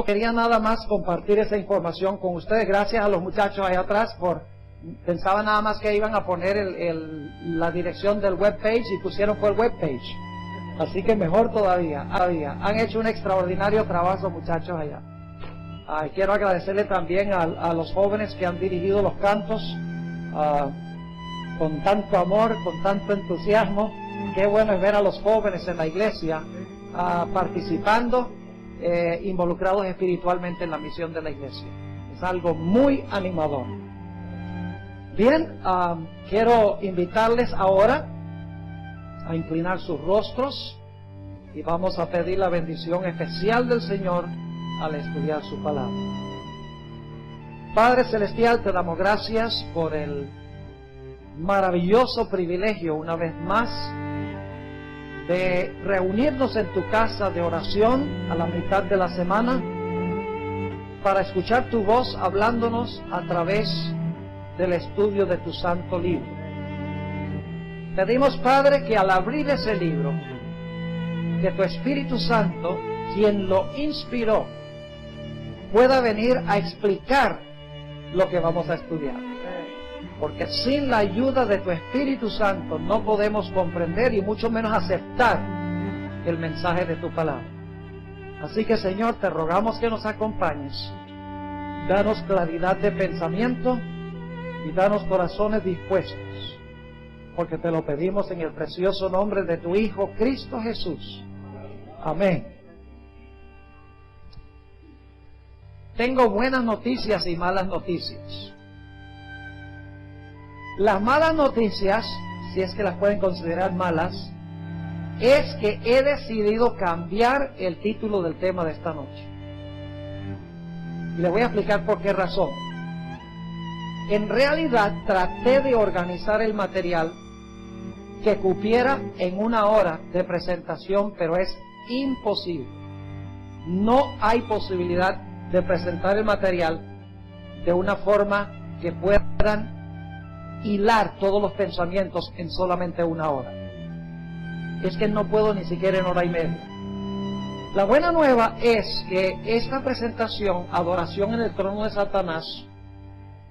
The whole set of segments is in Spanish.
Quería nada más compartir esa información con ustedes. Gracias a los muchachos allá atrás pensaba nada más que iban a poner la dirección del webpage y pusieron por el webpage. Así que mejor todavía. Han hecho un extraordinario trabajo, muchachos, allá. Quiero agradecerle también a los jóvenes que han dirigido los cantos con tanto amor, con tanto entusiasmo. Qué bueno es ver a los jóvenes en la iglesia participando, involucrados espiritualmente en la misión de la iglesia. Es algo muy animador. Bien, quiero invitarles ahora a inclinar sus rostros y vamos a pedir la bendición especial del Señor al estudiar su palabra. Padre Celestial, te damos gracias por el maravilloso privilegio una vez más de reunirnos en tu casa de oración a la mitad de la semana para escuchar tu voz hablándonos a través del estudio de tu santo libro. Pedimos, Padre, que al abrir ese libro, que tu Espíritu Santo, quien lo inspiró, pueda venir a explicar lo que vamos a estudiar. Porque sin la ayuda de tu Espíritu Santo no podemos comprender y mucho menos aceptar el mensaje de tu palabra. Así que, Señor, te rogamos que nos acompañes. Danos claridad de pensamiento y danos corazones dispuestos, porque te lo pedimos en el precioso nombre de tu Hijo, Cristo Jesús. Amén. Tengo buenas noticias y malas noticias. Las malas noticias, si es que las pueden considerar malas, es que he decidido cambiar el título del tema de esta noche. Y les voy a explicar por qué razón. En realidad traté de organizar el material que cupiera en una hora de presentación, pero es imposible. No hay posibilidad de presentar el material de una forma que puedan hilar todos los pensamientos en solamente una hora. Es que no puedo ni siquiera en hora y media. La buena nueva es que esta presentación, Adoración en el Trono de Satanás,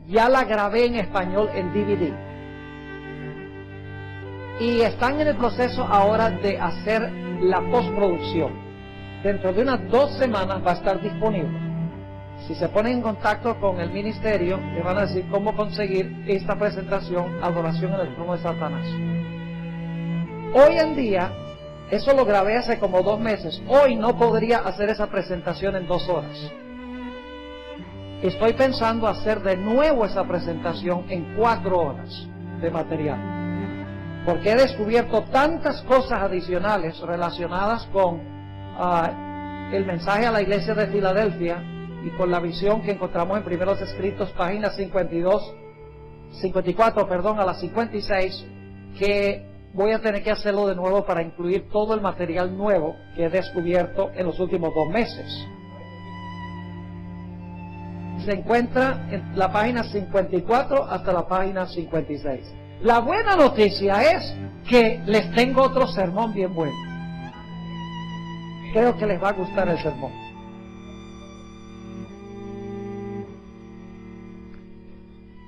ya la grabé en español en DVD. Y están en el proceso ahora de hacer la postproducción. Dentro de unas 2 semanas va a estar disponible. Si se ponen en contacto con el ministerio, le van a decir cómo conseguir esta presentación, Adoración en el Trono de Satanás. Hoy en día, eso lo grabé hace como 2 meses. Hoy no podría hacer esa presentación en 2 horas. Estoy pensando hacer de nuevo esa presentación en 4 horas de material. Porque he descubierto tantas cosas adicionales relacionadas con el mensaje a la iglesia de Filadelfia y con la visión que encontramos en Primeros Escritos, páginas 54 a las 56, que voy a tener que hacerlo de nuevo para incluir todo el material nuevo que he descubierto en los últimos 2 meses. Se encuentra en la página 54 hasta la página 56. La buena noticia es que les tengo otro sermón bien bueno. Creo que les va a gustar el sermón.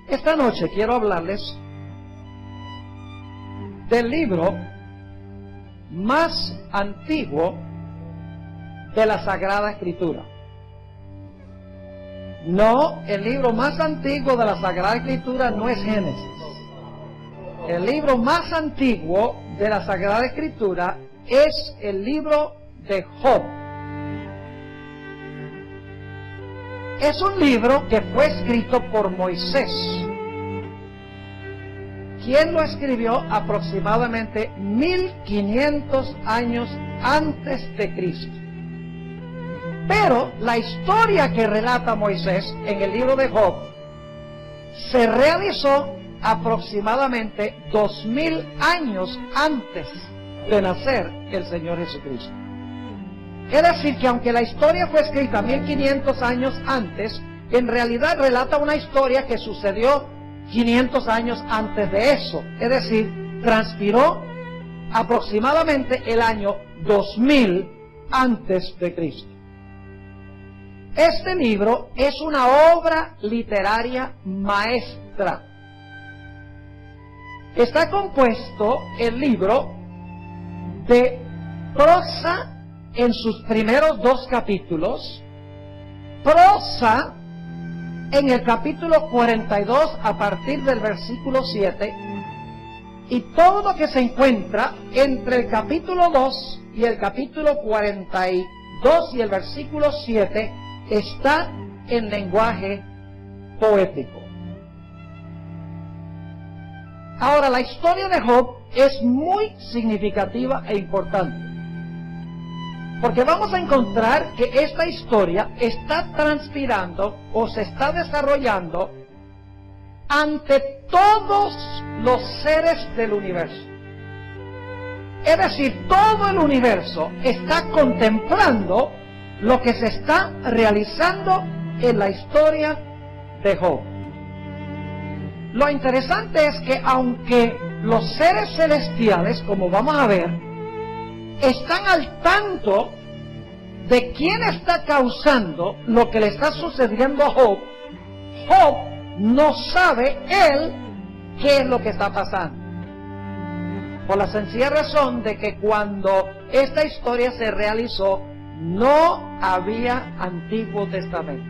Esta noche quiero hablarles del libro más antiguo de la Sagrada Escritura. No, el libro más antiguo de la Sagrada Escritura no es Génesis. El libro más antiguo de la Sagrada Escritura es el libro de Job. Es un libro que fue escrito por Moisés, quien lo escribió aproximadamente 1500 años antes de Cristo. Pero la historia que relata Moisés en el libro de Job se realizó aproximadamente 2000 años antes de nacer el Señor Jesucristo. Es decir, que aunque la historia fue escrita 1500 años antes, en realidad relata una historia que sucedió 500 años antes de eso. Es decir, transpiró aproximadamente el año 2000 antes de Cristo. Este libro es una obra literaria maestra. Está compuesto el libro de prosa en sus primeros 2 capítulos, prosa en el capítulo 42 a partir del versículo 7, y todo lo que se encuentra entre el capítulo 2 y el capítulo 42 y el versículo 7 está en lenguaje poético. Ahora, la historia de Job es muy significativa e importante, porque vamos a encontrar que esta historia está transpirando o se está desarrollando ante todos los seres del universo. Es decir, todo el universo está contemplando lo que se está realizando en la historia de Job. Lo interesante es que aunque los seres celestiales, como vamos a ver, están al tanto de quién está causando lo que le está sucediendo a Job, Job no sabe él qué es lo que está pasando. Por la sencilla razón de que cuando esta historia se realizó, no había Antiguo Testamento.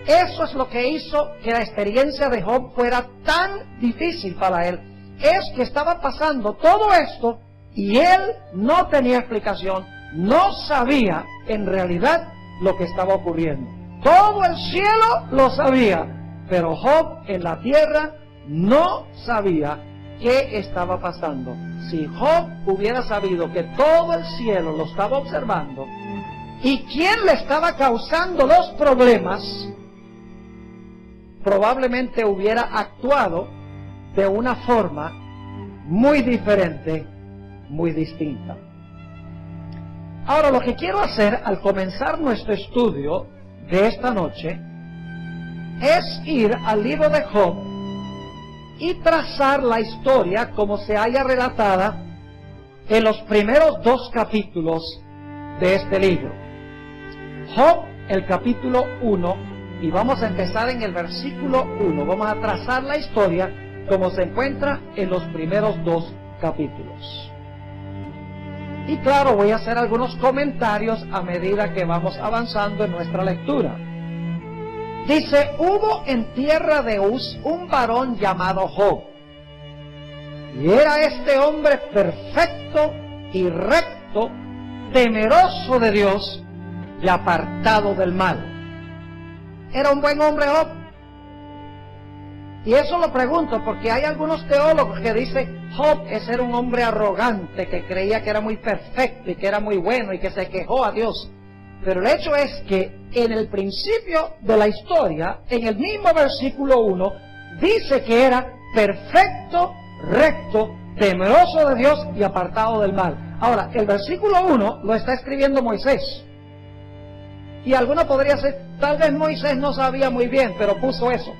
Eso es lo que hizo que la experiencia de Job fuera tan difícil para él. Es que estaba pasando todo esto y él no tenía explicación, no sabía en realidad lo que estaba ocurriendo. Todo el cielo lo sabía, pero Job en la tierra no sabía qué estaba pasando. Si Job hubiera sabido que todo el cielo lo estaba observando y quién le estaba causando los problemas, probablemente hubiera actuado de una forma muy diferente, muy distinta. Ahora, lo que quiero hacer al comenzar nuestro estudio de esta noche es ir al libro de Job y trazar la historia como se haya relatada en los primeros 2 capítulos de este libro. Job, el capítulo 1, y vamos a empezar en el versículo 1. Vamos a trazar la historia como se encuentra en los primeros 2 capítulos. Y claro, voy a hacer algunos comentarios a medida que vamos avanzando en nuestra lectura. Dice: hubo en tierra de Uz un varón llamado Job, y era este hombre perfecto y recto, temeroso de Dios y apartado del mal. Era un buen hombre Job. Y eso lo pregunto porque hay algunos teólogos que dicen Job era un hombre arrogante que creía que era muy perfecto y que era muy bueno y que se quejó a Dios. Pero el hecho es que en el principio de la historia, en el mismo versículo 1, dice que era perfecto, recto, temeroso de Dios y apartado del mal. Ahora, el versículo 1 lo está escribiendo Moisés. Y alguno podría ser, tal vez Moisés no sabía muy bien, pero puso eso.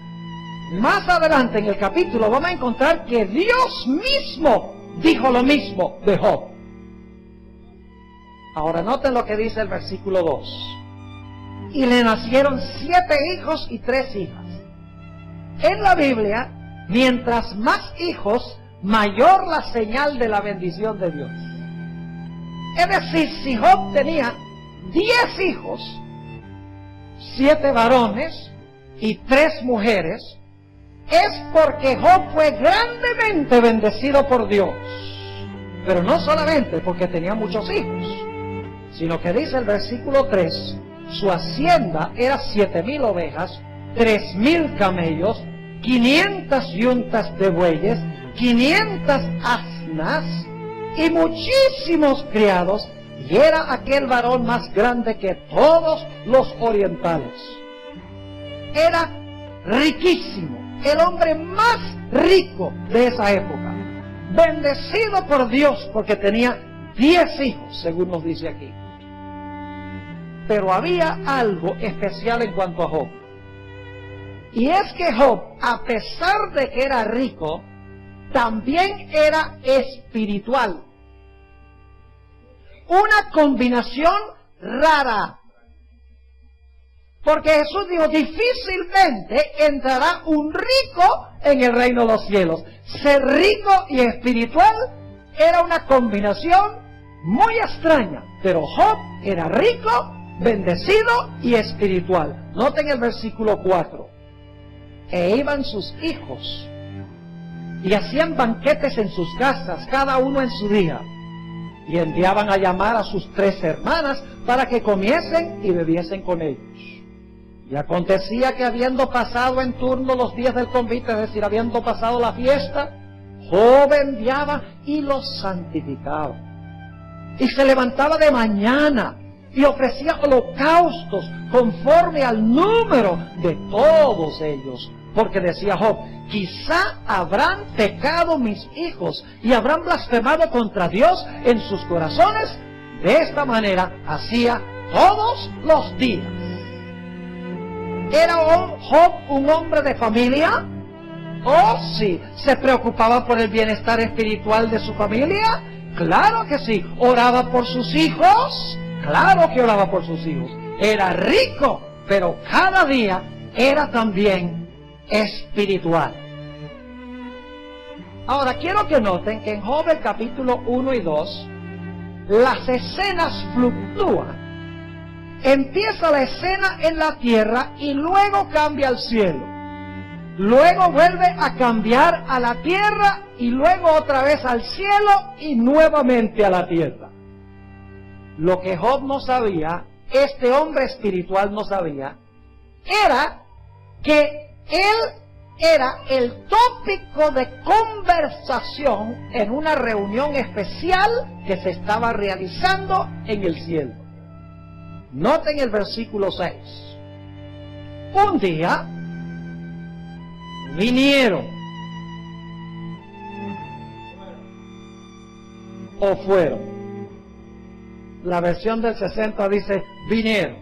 Más adelante en el capítulo vamos a encontrar que Dios mismo dijo lo mismo de Job. Ahora noten lo que dice el versículo 2. Y le nacieron 7 hijos y 3 hijas. En la Biblia, mientras más hijos, mayor la señal de la bendición de Dios. Es decir, si Job tenía 10 hijos, 7 varones y 3 mujeres, es porque Job fue grandemente bendecido por Dios. Pero no solamente porque tenía muchos hijos, sino que dice el versículo 3, su hacienda era 7,000 ovejas, 3,000 camellos, 500 yuntas de bueyes, 500 asnas y muchísimos criados, y era aquel varón más grande que todos los orientales. Era riquísimo, el hombre más rico de esa época, bendecido por Dios porque tenía 10 hijos, según nos dice aquí. Pero había algo especial en cuanto a Job. Y es que Job, a pesar de que era rico, también era espiritual. Una combinación rara, Porque Jesús dijo, difícilmente entrará un rico en el reino de los cielos. Ser rico y espiritual era una combinación muy extraña. Pero Job era rico, bendecido y espiritual. Noten el versículo 4. E iban sus hijos y hacían banquetes en sus casas, cada uno en su día. Y enviaban a llamar a sus 3 hermanas para que comiesen y bebiesen con ellos. Y acontecía que habiendo pasado en turno los días del convite, es decir, habiendo pasado la fiesta, Job enviaba y los santificaba. Y se levantaba de mañana y ofrecía holocaustos conforme al número de todos ellos. Porque decía Job, quizá habrán pecado mis hijos y habrán blasfemado contra Dios en sus corazones. De esta manera hacía todos los días. ¿Era Job un hombre de familia? Oh, sí. ¿Se preocupaba por el bienestar espiritual de su familia? Claro que sí. ¿Oraba por sus hijos? Claro que oraba por sus hijos. Era rico, pero cada día era también espiritual. Ahora, quiero que noten que en Job el capítulo 1 y 2, las escenas fluctúan. Empieza la escena en la tierra y luego cambia al cielo. Luego vuelve a cambiar a la tierra y luego otra vez al cielo y nuevamente a la tierra. Lo que Job no sabía, este hombre espiritual no sabía, era que él era el tópico de conversación en una reunión especial que se estaba realizando en el cielo. Noten el versículo 6. Un día vinieron o fueron. La versión del 60 dice vinieron.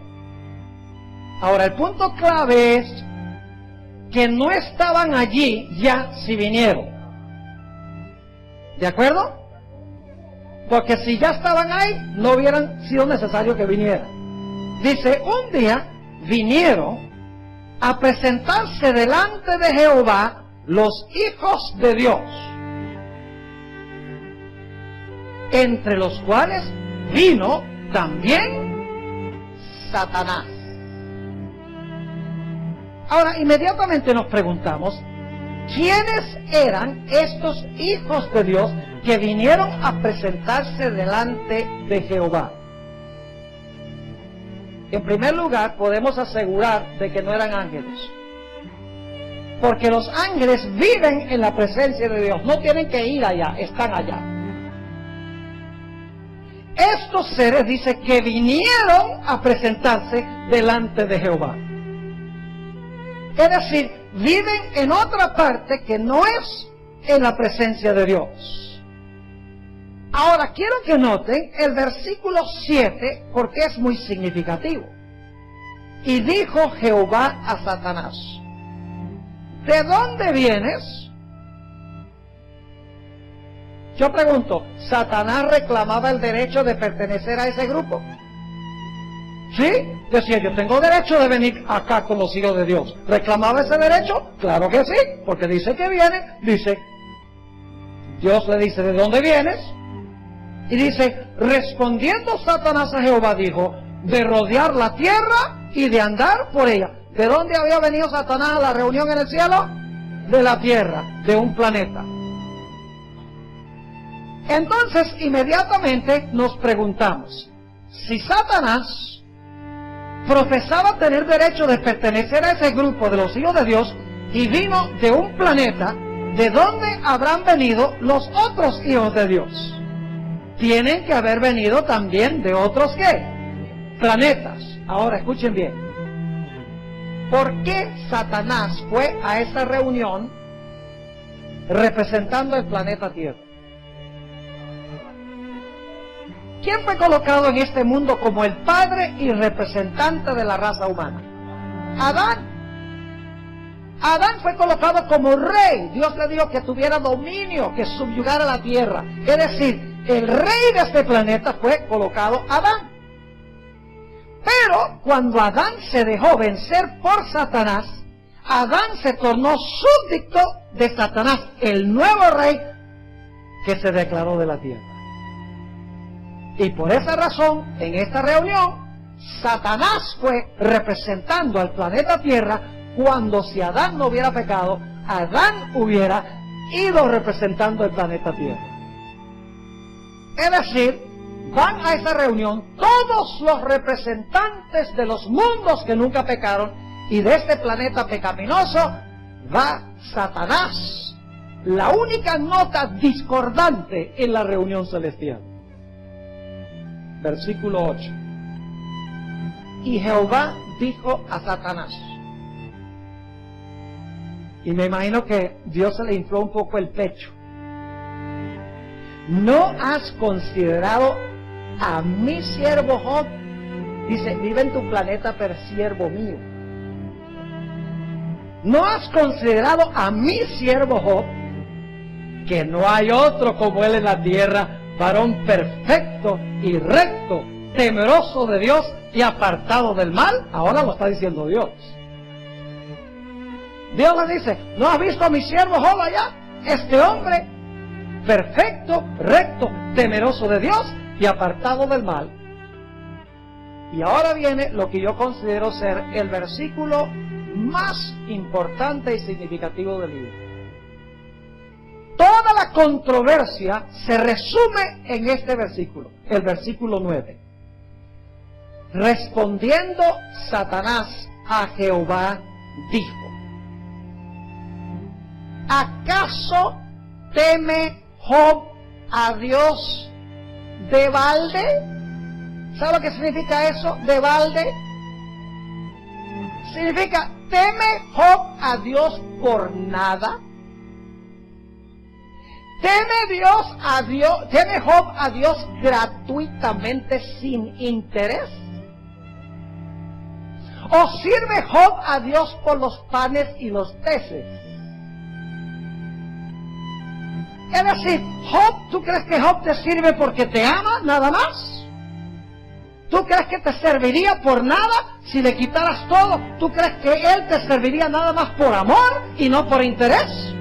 Ahora el punto clave es que no estaban allí ya si vinieron. ¿De acuerdo? Porque si ya estaban ahí, no hubieran sido necesario que vinieran. Dice, un día vinieron a presentarse delante de Jehová los hijos de Dios, entre los cuales vino también Satanás. Ahora, inmediatamente nos preguntamos, ¿quiénes eran estos hijos de Dios que vinieron a presentarse delante de Jehová? En primer lugar, podemos asegurar de que no eran ángeles. Porque los ángeles viven en la presencia de Dios. No tienen que ir allá, están allá. Estos seres, dice, que vinieron a presentarse delante de Jehová. Es decir, viven en otra parte que no es en la presencia de Dios. Ahora, quiero que noten el versículo 7 porque es muy significativo. Y dijo Jehová a Satanás, ¿de dónde vienes? Yo pregunto, ¿Satanás reclamaba el derecho de pertenecer a ese grupo? ¿Sí? Decía, yo tengo derecho de venir acá con los hijos de Dios. ¿Reclamaba ese derecho? Claro que sí, porque dice que viene, dice, Dios le dice, ¿de dónde vienes? Y dice, respondiendo Satanás a Jehová, dijo, de rodear la tierra y de andar por ella. ¿De dónde había venido Satanás a la reunión en el cielo? De la tierra, de un planeta. Entonces, inmediatamente nos preguntamos, si Satanás profesaba tener derecho de pertenecer a ese grupo de los hijos de Dios y vino de un planeta, ¿de dónde habrán venido los otros hijos de Dios? Tienen que haber venido también de otros, ¿qué? Planetas. Ahora, escuchen bien. ¿Por qué Satanás fue a esa reunión representando el planeta Tierra? ¿Quién fue colocado en este mundo como el padre y representante de la raza humana? Adán. Adán fue colocado como rey. Dios le dijo que tuviera dominio, que subyugara la tierra. Es decir, el rey de este planeta fue colocado Adán. Pero cuando Adán se dejó vencer por Satanás, Adán se tornó súbdito de Satanás, el nuevo rey que se declaró de la tierra. Y por esa razón, en esta reunión, Satanás fue representando al planeta Tierra, cuando si Adán no hubiera pecado, Adán hubiera ido representando el planeta Tierra. Es decir, van a esa reunión todos los representantes de los mundos que nunca pecaron, y de este planeta pecaminoso va Satanás, la única nota discordante en la reunión celestial. Versículo 8. Y Jehová dijo a Satanás, y me imagino que Dios se le infló un poco el pecho: ¿no has considerado a mi siervo Job? Dice, vive en tu planeta, pero siervo mío. ¿No has considerado a mi siervo Job, que no hay otro como él en la tierra, varón perfecto y recto, temeroso de Dios y apartado del mal? Ahora lo está diciendo Dios. Dios le dice, ¿no has visto a mi siervo Job allá? Este hombre perfecto, recto, temeroso de Dios y apartado del mal. Y ahora viene lo que yo considero ser el versículo más importante y significativo del libro. Toda la controversia se resume en este versículo, el versículo 9. Respondiendo Satanás a Jehová, dijo: ¿acaso teme Job a Dios de balde? ¿Sabe lo que significa eso, de balde? Significa, ¿teme Job a Dios por nada? ¿Teme Job a Dios gratuitamente, sin interés? ¿O sirve Job a Dios por los panes y los peces? Es decir, Job, ¿tú crees que Job te sirve porque te ama, nada más? ¿Tú crees que te serviría por nada si le quitaras todo? ¿Tú crees que él te serviría nada más por amor y no por interés?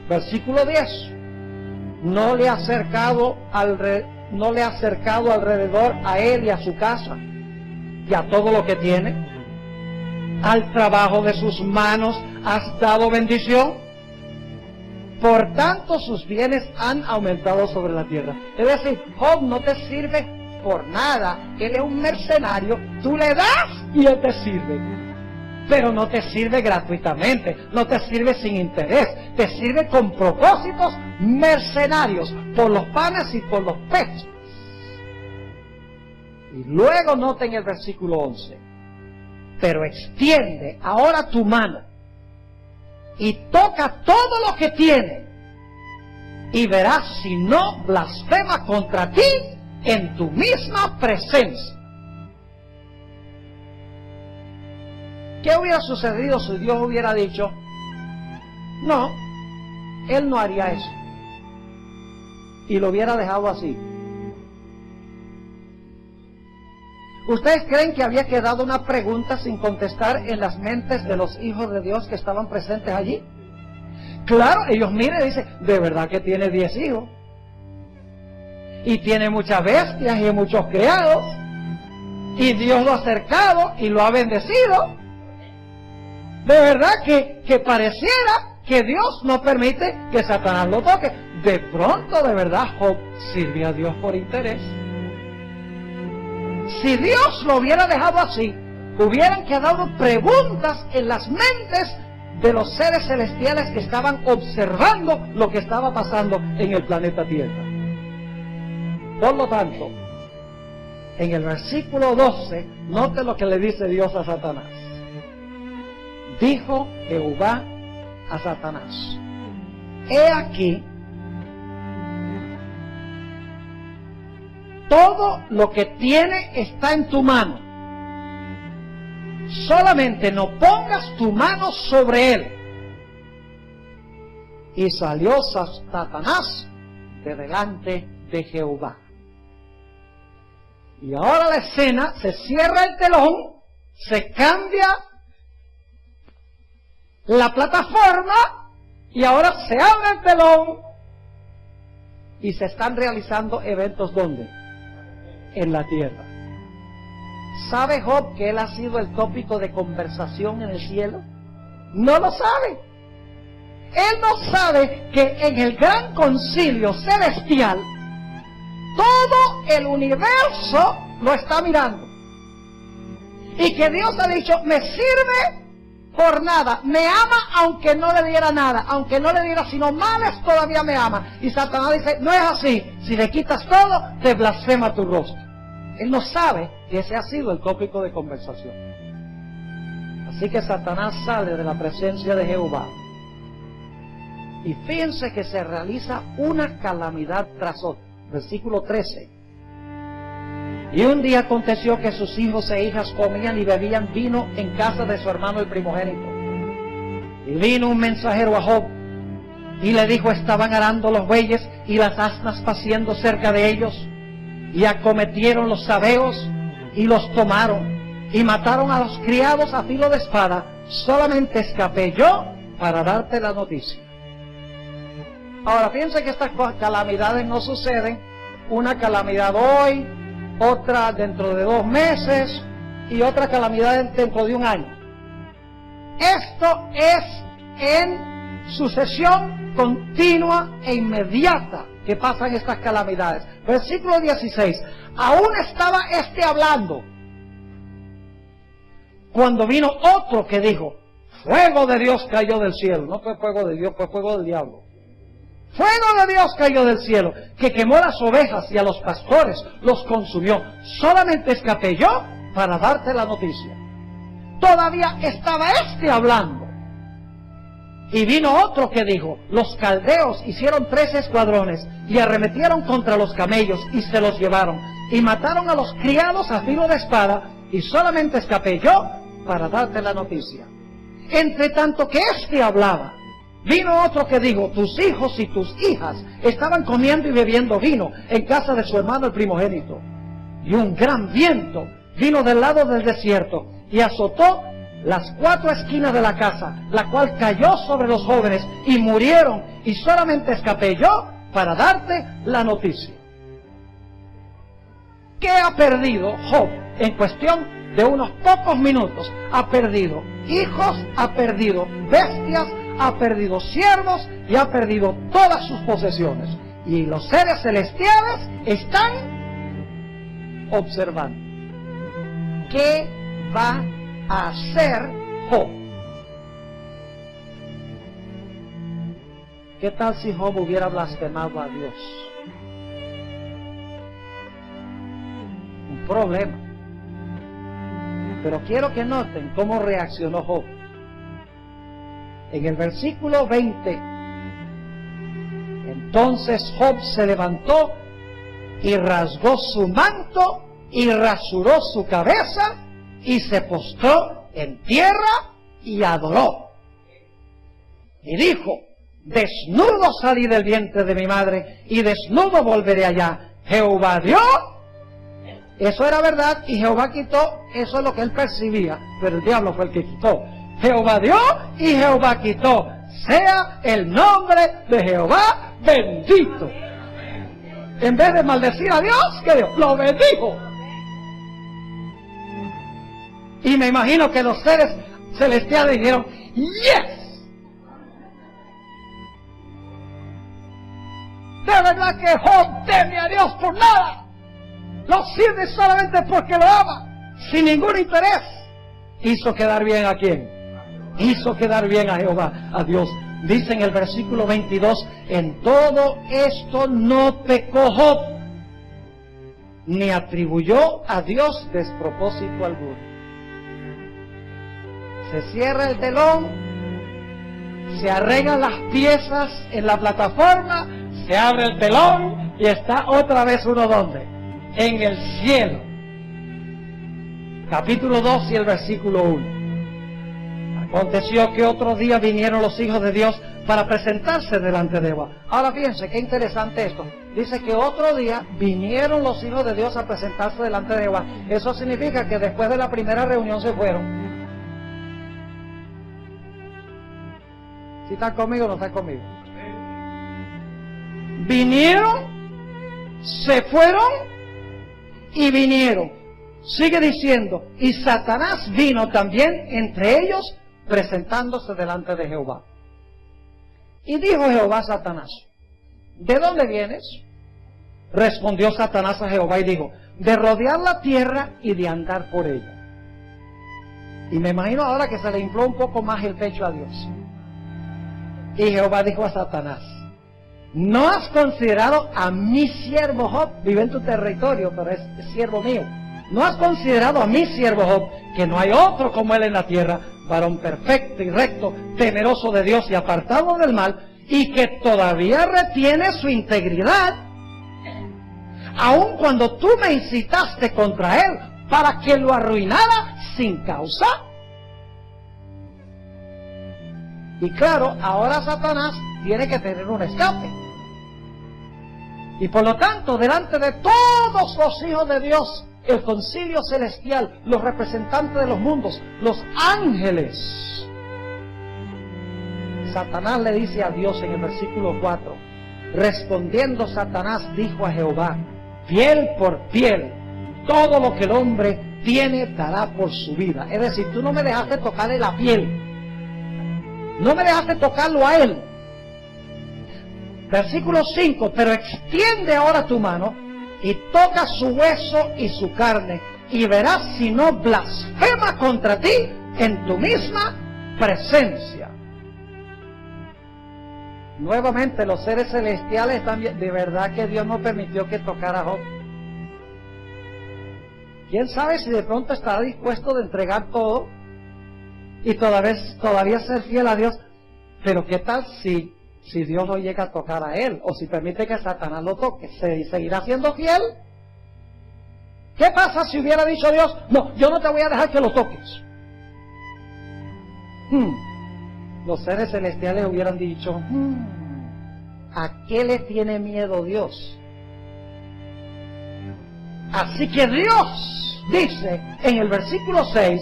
Versículo 10. No le ha acercado alrededor a él y a su casa y a todo lo que tiene. Al trabajo de sus manos has dado bendición. Por tanto, sus bienes han aumentado sobre la tierra. Es decir, Job no te sirve por nada. Él es un mercenario. Tú le das y él te sirve. Pero no te sirve gratuitamente. No te sirve sin interés. Te sirve con propósitos mercenarios. Por los panes y por los peces. Y luego noten el versículo 11. Pero extiende ahora tu mano y toca todo lo que tiene, y verás si no blasfema contra ti en tu misma presencia. ¿Qué hubiera sucedido si Dios hubiera dicho, no, él no haría eso, y lo hubiera dejado así? ¿Ustedes creen que había quedado una pregunta sin contestar en las mentes de los hijos de Dios que estaban presentes allí? Claro, ellos miren y dicen, de verdad que tiene 10 hijos. Y tiene muchas bestias y muchos criados. Y Dios lo ha acercado y lo ha bendecido. De verdad que pareciera que Dios no permite que Satanás lo toque. De pronto, de verdad, Job sirve a Dios por interés. Si Dios lo hubiera dejado así, hubieran quedado preguntas en las mentes de los seres celestiales que estaban observando lo que estaba pasando en el planeta Tierra. Por lo tanto, en el versículo 12, note lo que le dice Dios a Satanás. Dijo Jehová a Satanás: he aquí, todo lo que tiene está en tu mano. Solamente no pongas tu mano sobre él. Y salió Satanás de delante de Jehová. Y ahora la escena, se cierra el telón, se cambia la plataforma y ahora se abre el telón y se están realizando eventos ¿dónde? En la tierra. ¿Sabe Job que él ha sido el tópico de conversación en el cielo? No lo sabe. Él no sabe que en el gran concilio celestial todo el universo lo está mirando. Y que Dios ha dicho, me sirve por nada, me ama aunque no le diera nada, aunque no le diera sino males, todavía me ama. Y Satanás dice, no es así, si le quitas todo, te blasfema tu rostro. Él no sabe que ese ha sido el tópico de conversación. Así que Satanás sale de la presencia de Jehová. Y fíjense que se realiza una calamidad tras otra. Versículo 13. Y un día aconteció que sus hijos e hijas comían y bebían vino en casa de su hermano el primogénito. Y vino un mensajero a Job y le dijo, estaban arando los bueyes y las asnas paciendo cerca de ellos, y acometieron los sabeos y los tomaron y mataron a los criados a filo de espada. Solamente escapé yo para darte la noticia. Ahora, fíjense que estas calamidades no suceden, una calamidad hoy, otra dentro de 2 meses y otra calamidad dentro de 1 año. Esto es en sucesión continua e inmediata que pasan estas calamidades. Versículo 16. Aún estaba hablando cuando vino otro que dijo, fuego de Dios cayó del cielo. No fue fuego de Dios, fue fuego del diablo. Fuego de Dios cayó del cielo, que quemó las ovejas y a los pastores los consumió. Solamente escapé yo para darte la noticia. Todavía estaba hablando. Y vino otro que dijo, los caldeos hicieron 3 escuadrones y arremetieron contra los camellos y se los llevaron. Y mataron a los criados a filo de espada, y solamente escapé yo para darte la noticia. Entre tanto que hablaba, vino otro que dijo, tus hijos y tus hijas estaban comiendo y bebiendo vino en casa de su hermano el primogénito. Y un gran viento vino del lado del desierto y azotó las 4 esquinas de la casa, la cual cayó sobre los jóvenes y murieron, y solamente escapé yo para darte la noticia. ¿Qué ha perdido Job en cuestión de unos pocos minutos? Ha perdido hijos, ha perdido bestias, ha perdido siervos y ha perdido todas sus posesiones. Y los seres celestiales están observando. ¿Qué va a hacer Job? ¿Qué tal si Job hubiera blasfemado a Dios? Un problema. Pero quiero que noten cómo reaccionó Job. En el versículo 20, entonces Job se levantó y rasgó su manto y rasuró su cabeza y se postró en tierra y adoró. Y dijo, desnudo salí del vientre de mi madre y desnudo volveré allá. Jehová dio, eso era verdad, y Jehová quitó, eso es lo que él percibía, pero el diablo fue el que quitó. Jehová dio y Jehová quitó. Sea el nombre de Jehová bendito. En vez de maldecir a Dios, ¿qué Dios? Lo bendijo. Y me imagino que los seres celestiales dijeron, ¡yes! De verdad que Job teme a Dios por nada. Lo sirve solamente porque lo ama, sin ningún interés. ¿Hizo quedar bien a quién? Hizo quedar bien a Jehová, a Dios. Dice en el versículo 22, en todo esto no pecó Job, ni atribuyó a Dios despropósito alguno. Se cierra el telón, se arreglan las piezas en la plataforma, se abre el telón y está otra vez uno ¿dónde? En el cielo. Capítulo 2 y el versículo 1. Aconteció que otro día vinieron los hijos de Dios para presentarse delante de Jehová. Ahora fíjense, qué interesante esto. Dice que otro día vinieron los hijos de Dios a presentarse delante de Jehová. Eso significa que después de la primera reunión se fueron. ¿Si están conmigo o no están conmigo? Vinieron, se fueron y vinieron. Sigue diciendo, y Satanás vino también entre ellos, presentándose delante de Jehová. Y dijo Jehová a Satanás, ¿de dónde vienes? Respondió Satanás a Jehová y dijo, de rodear la tierra y de andar por ella. Y me imagino ahora que se le infló un poco más el pecho a Dios. Y Jehová dijo a Satanás, ¿no has considerado a mi siervo Job? Vive en tu territorio, pero es siervo mío. ¿No has considerado a mi siervo Job, que no hay otro como él en la tierra, varón perfecto y recto, temeroso de Dios y apartado del mal, y que todavía retiene su integridad, aun cuando tú me incitaste contra él para que lo arruinara sin causa? Y claro, ahora Satanás tiene que tener un escape. Y por lo tanto, delante de todos los hijos de Dios, el concilio celestial, los representantes de los mundos, los ángeles, Satanás le dice a Dios en el versículo 4, respondiendo Satanás dijo a Jehová, piel por piel, todo lo que el hombre tiene dará por su vida. Es decir, tú no me dejaste tocarle la piel, no me dejaste tocarlo a él. Versículo 5, pero extiende ahora tu mano y toca su hueso y su carne, y verás si no blasfema contra ti en tu misma presencia. Nuevamente los seres celestiales también, de verdad que Dios no permitió que tocara a Job. ¿Quién sabe si de pronto estará dispuesto de entregar todo y todavía ser fiel a Dios? Pero ¿qué tal si Dios no llega a tocar a él, o si permite que Satanás lo toque? ¿Seguirá siendo fiel? ¿Qué pasa si hubiera dicho Dios, no, yo no te voy a dejar que lo toques? Los seres celestiales hubieran dicho, ¿a qué le tiene miedo Dios? Así que Dios dice en el versículo 6,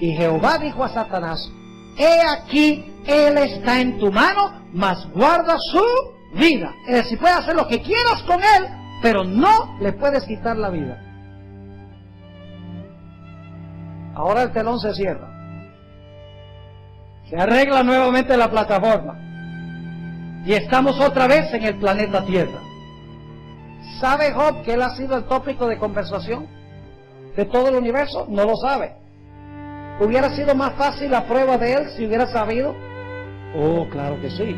y Jehová dijo a Satanás, he aquí, él está en tu mano, mas guarda su vida. Es decir, puedes hacer lo que quieras con él, pero no le puedes quitar la vida. Ahora el telón se cierra. Se arregla nuevamente la plataforma. Y estamos otra vez en el planeta Tierra. ¿Sabe Job que él ha sido el tópico de conversación de todo el universo? No lo sabe. ¿Hubiera sido más fácil la prueba de él si hubiera sabido? Oh, claro que sí.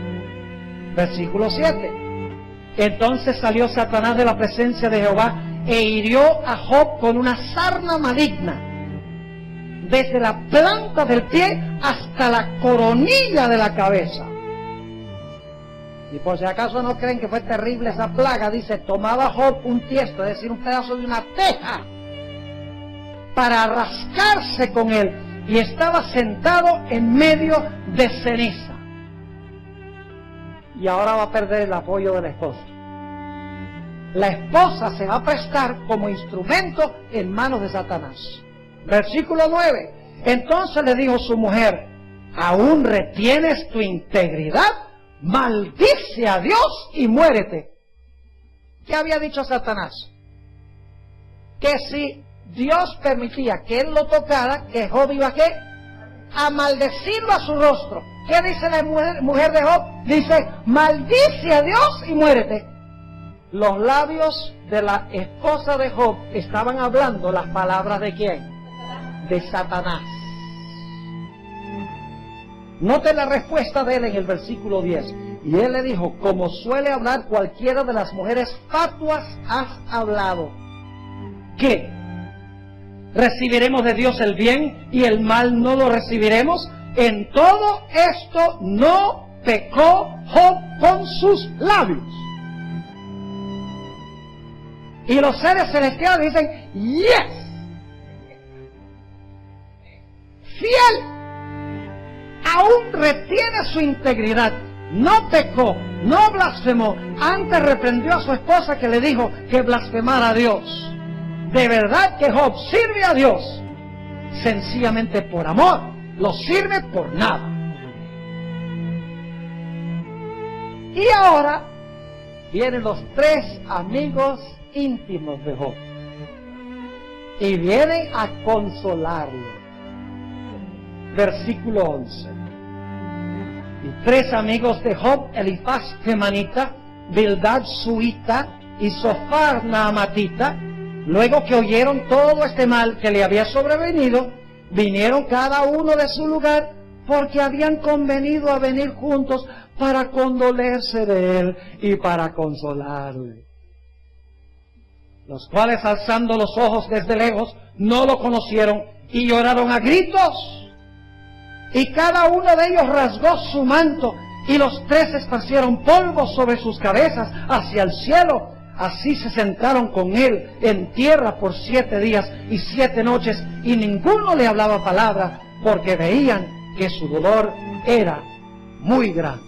Versículo 7. Entonces salió Satanás de la presencia de Jehová e hirió a Job con una sarna maligna, desde la planta del pie hasta la coronilla de la cabeza. Y por si acaso no creen que fue terrible esa plaga, dice, tomaba Job un tiesto, es decir, un pedazo de una teja, para rascarse con él, y estaba sentado en medio de ceniza. Y ahora va a perder el apoyo de la esposa. La esposa se va a prestar como instrumento en manos de Satanás. Versículo 9. Entonces le dijo su mujer, ¿aún retienes tu integridad? Maldice a Dios y muérete. ¿Qué había dicho Satanás? Que si Dios permitía que él lo tocara, que Job iba a ¿qué? A maldecirlo a su rostro. ¿Qué dice la mujer de Job? Dice, maldice a Dios y muérete. Los labios de la esposa de Job estaban hablando las palabras ¿de quién? De Satanás. Note la respuesta de él en el versículo 10. Y él le dijo, como suele hablar cualquiera de las mujeres fatuas, has hablado. ¿Qué? ¿Recibiremos de Dios el bien y el mal no lo recibiremos? En todo esto no pecó Job con sus labios. Y los seres celestiales dicen, yes. Fiel, aún retiene su integridad. no pecó, no blasfemó, antes reprendió a su esposa que le dijo que blasfemara a Dios. De verdad que Job sirve a Dios sencillamente por amor, lo sirve por nada. Y ahora vienen los tres amigos íntimos de Job y vienen a consolarlo. Versículo 11. Y tres amigos de Job, Elifaz temanita, Bildad suita y Sofar naamatita, luego que oyeron todo este mal que le había sobrevenido, vinieron cada uno de su lugar, porque habían convenido a venir juntos para condolerse de él y para consolarle. Los cuales, alzando los ojos desde lejos, no lo conocieron y lloraron a gritos. Y cada uno de ellos rasgó su manto, y los tres esparcieron polvo sobre sus cabezas hacia el cielo. Así se sentaron con él en tierra por 7 días y 7 noches, y ninguno le hablaba palabra, porque veían que su dolor era muy grande.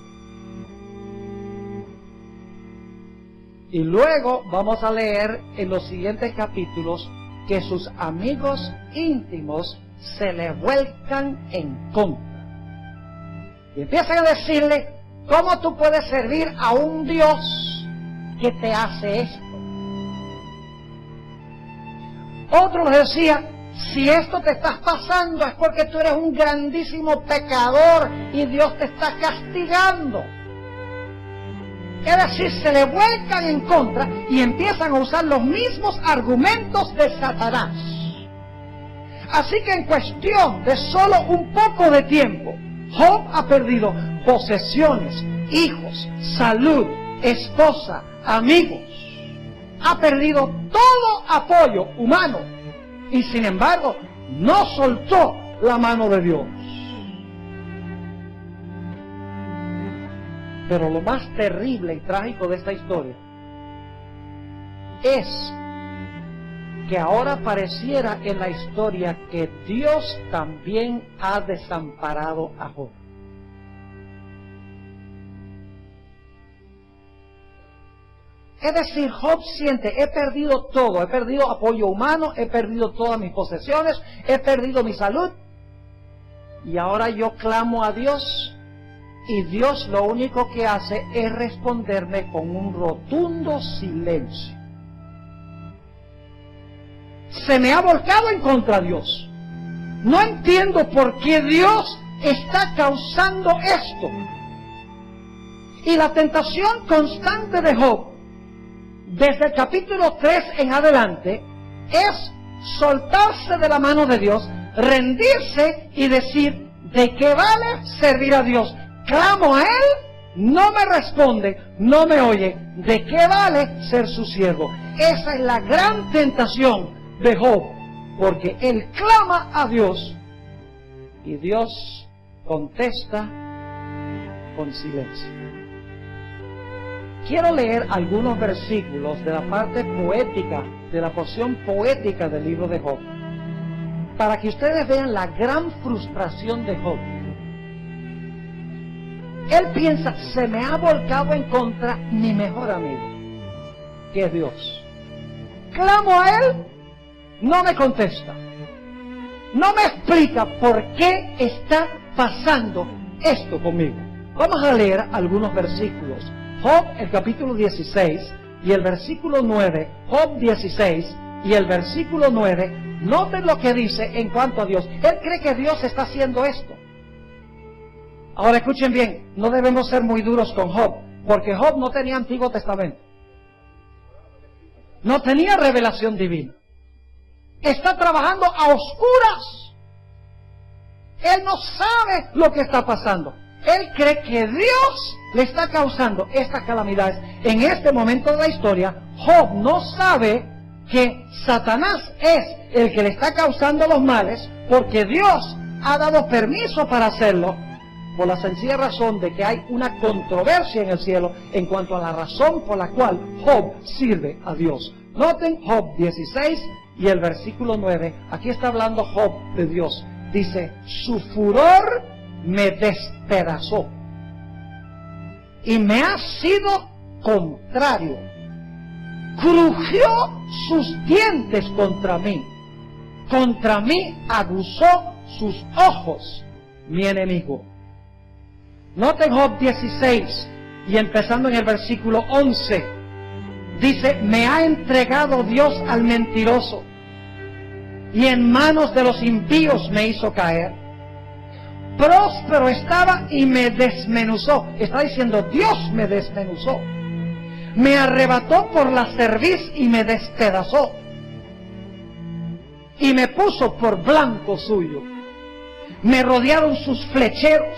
Y luego vamos a leer en los siguientes capítulos que sus amigos íntimos se le vuelcan en contra. Y empiezan a decirle: ¿cómo tú puedes servir a un Dios que te hace esto? Otro les decía: si esto te está pasando es porque tú eres un grandísimo pecador y Dios te está castigando. Es decir, se le vuelcan en contra y empiezan a usar los mismos argumentos de Satanás. Así que en cuestión de solo un poco de tiempo, Job ha perdido posesiones, hijos, salud, esposa, amigos. Ha perdido todo apoyo humano y sin embargo no soltó la mano de Dios. Pero lo más terrible y trágico de esta historia es que ahora pareciera en la historia que Dios también ha desamparado a Job. Es decir, Job siente: he perdido todo, he perdido apoyo humano, he perdido todas mis posesiones, he perdido mi salud, y ahora yo clamo a Dios, y Dios lo único que hace es responderme con un rotundo silencio. Se me ha volcado en contra de Dios. No entiendo por qué Dios está causando esto. Y la tentación constante de Job, desde el capítulo 3 en adelante, es soltarse de la mano de Dios, rendirse y decir: ¿de qué vale servir a Dios? Clamo a Él, no me responde, no me oye. ¿De qué vale ser su siervo? Esa es la gran tentación de Job, porque él clama a Dios y Dios contesta con silencio. Quiero leer algunos versículos de la parte poética, de la porción poética del libro de Job, para que ustedes vean la gran frustración de Job. Él piensa: se me ha volcado en contra mi mejor amigo, que es Dios. Clamo a Él, no me contesta, no me explica por qué está pasando esto conmigo. Vamos a leer algunos versículos. Job, el capítulo 16 y el versículo 9. Job 16 y el versículo 9. Noten lo que dice en cuanto a Dios. Él cree que Dios está haciendo esto. Ahora escuchen bien, no debemos ser muy duros con Job, porque Job no tenía Antiguo Testamento. No tenía revelación divina. Está trabajando a oscuras. Él no sabe lo que está pasando. Él cree que Dios le está causando estas calamidades. En este momento de la historia, Job no sabe que Satanás es el que le está causando los males, porque Dios ha dado permiso para hacerlo, por la sencilla razón de que hay una controversia en el cielo en cuanto a la razón por la cual Job sirve a Dios. Noten Job 16 y el versículo 9. Aquí está hablando Job de Dios. Dice: su furor me despedazó y me ha sido contrario. Crujió sus dientes contra mí aguzó sus ojos mi enemigo. Noten Job 16 y empezando en el versículo 11, dice: me ha entregado Dios al mentiroso y en manos de los impíos me hizo caer. Próspero estaba y me desmenuzó. Está diciendo, Dios me desmenuzó. Me arrebató por la cerviz y me despedazó. Y me puso por blanco suyo. Me rodearon sus flecheros.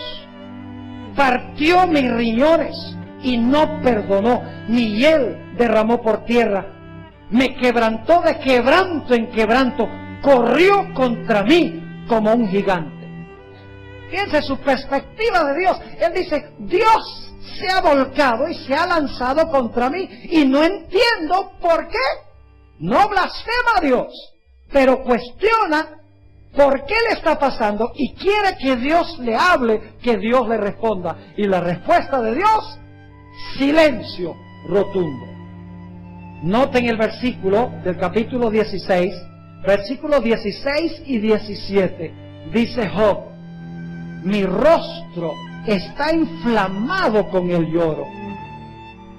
Partió mis riñones y no perdonó. Ni hiel derramó por tierra. Me quebrantó de quebranto en quebranto. Corrió contra mí como un gigante. Fíjense su perspectiva de Dios. Él dice, Dios se ha volcado y se ha lanzado contra mí y no entiendo por qué. No blasfema a Dios, pero cuestiona por qué le está pasando y quiere que Dios le hable, que Dios le responda. Y la respuesta de Dios, silencio rotundo. Noten el versículo del capítulo 16, versículos 16 y 17. Dice Job, mi rostro está inflamado con el lloro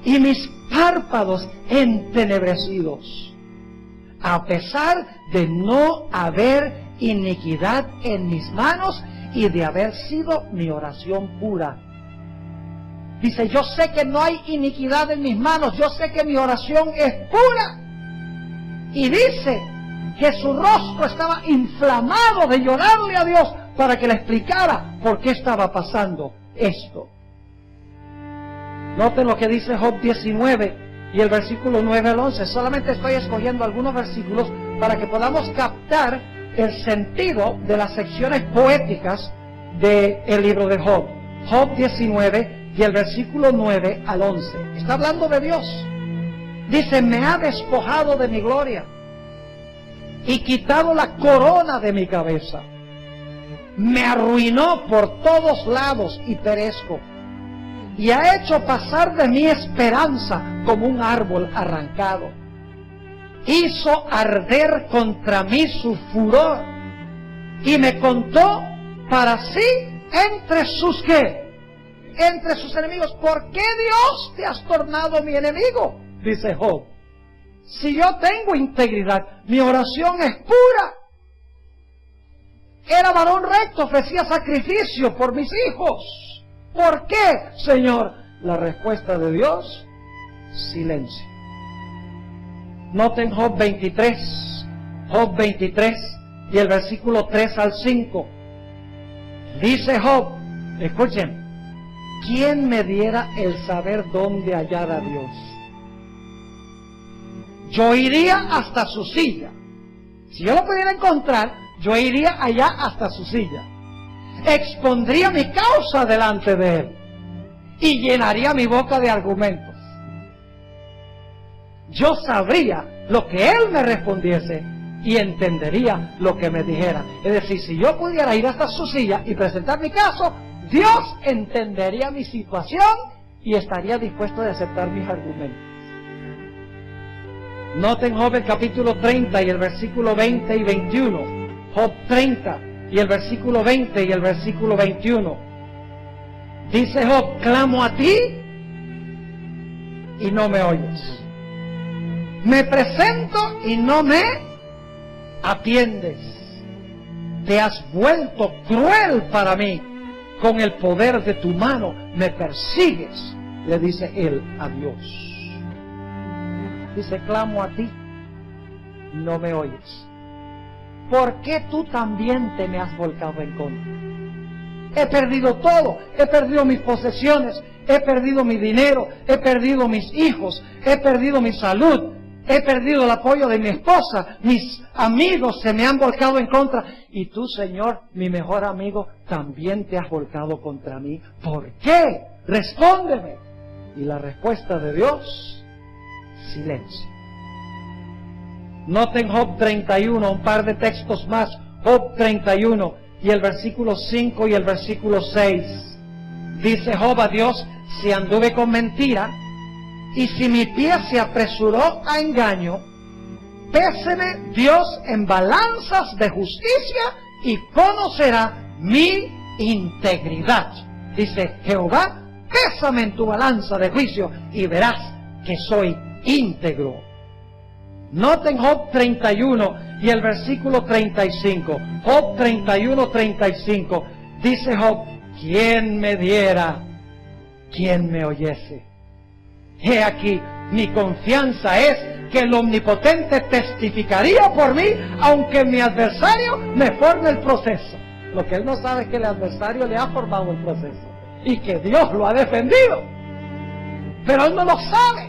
y mis párpados entenebrecidos, a pesar de no haber iniquidad en mis manos y de haber sido mi oración pura. Dice, yo sé que no hay iniquidad en mis manos, yo sé que mi oración es pura. Y dice que su rostro estaba inflamado de llorarle a Dios para que le explicara por qué estaba pasando esto. Noten lo que dice Job 19 y el versículo 9 al 11. Solamente estoy escogiendo algunos versículos para que podamos captar el sentido de las secciones poéticas del libro de Job. Job 19 y el versículo 9 al 11. Está hablando de Dios. Dice, me ha despojado de mi gloria y quitado la corona de mi cabeza. Me arruinó por todos lados y perezco. Y ha hecho pasar de mí esperanza como un árbol arrancado. Hizo arder contra mí su furor. Y me contó para sí entre sus ¿qué? Entre sus enemigos. ¿Por qué Dios te has tornado mi enemigo? Dice Job. Si yo tengo integridad, mi oración es pura. Era varón recto, ofrecía sacrificio por mis hijos. ¿Por qué, Señor? La respuesta de Dios, silencio. Noten Job 23 y el versículo 3 al 5. Dice Job, escuchen, ¿quién me diera el saber dónde hallar a Dios? Yo iría hasta su silla. Si yo lo pudiera encontrar, yo iría allá hasta su silla. Expondría mi causa delante de él y llenaría mi boca de argumentos. Yo sabría lo que él me respondiese y entendería lo que me dijera. Es decir, si yo pudiera ir hasta su silla y presentar mi caso, Dios entendería mi situación y estaría dispuesto a aceptar mis argumentos. Noten Job el capítulo 30 y el versículo 20 y 21. Job 30 y el versículo 20 y el versículo 21. Dice Job, clamo a ti y no me oyes. Me presento y no me atiendes. Te has vuelto cruel para mí. Con el poder de tu mano me persigues, le dice él a Dios. Dice, clamo a ti, no me oyes. ¿Por qué tú también te me has volcado en contra? He perdido todo, he perdido mis posesiones, he perdido mi dinero, he perdido mis hijos, he perdido mi salud, he perdido el apoyo de mi esposa, mis amigos se me han volcado en contra. Y tú, Señor, mi mejor amigo, también te has volcado contra mí. ¿Por qué? Respóndeme. Y la respuesta de Dios, silencio. Noten Job 31, un par de textos más. Job 31 y el versículo 5 y el versículo 6. Dice Job a Dios, si anduve con mentira, y si mi pie se apresuró a engaño, péseme Dios en balanzas de justicia y conocerá mi integridad. Dice Jehová, pésame en tu balanza de juicio y verás que soy íntegro. Noten Job 31 y el versículo 35. Job 31, 35. Dice Job, ¿quién me diera? ¿Quién me oyese? He aquí, mi confianza es que el Omnipotente testificaría por mí, aunque mi adversario me forme el proceso. Lo que él no sabe es que el adversario le ha formado el proceso y que Dios lo ha defendido. Pero él no lo sabe.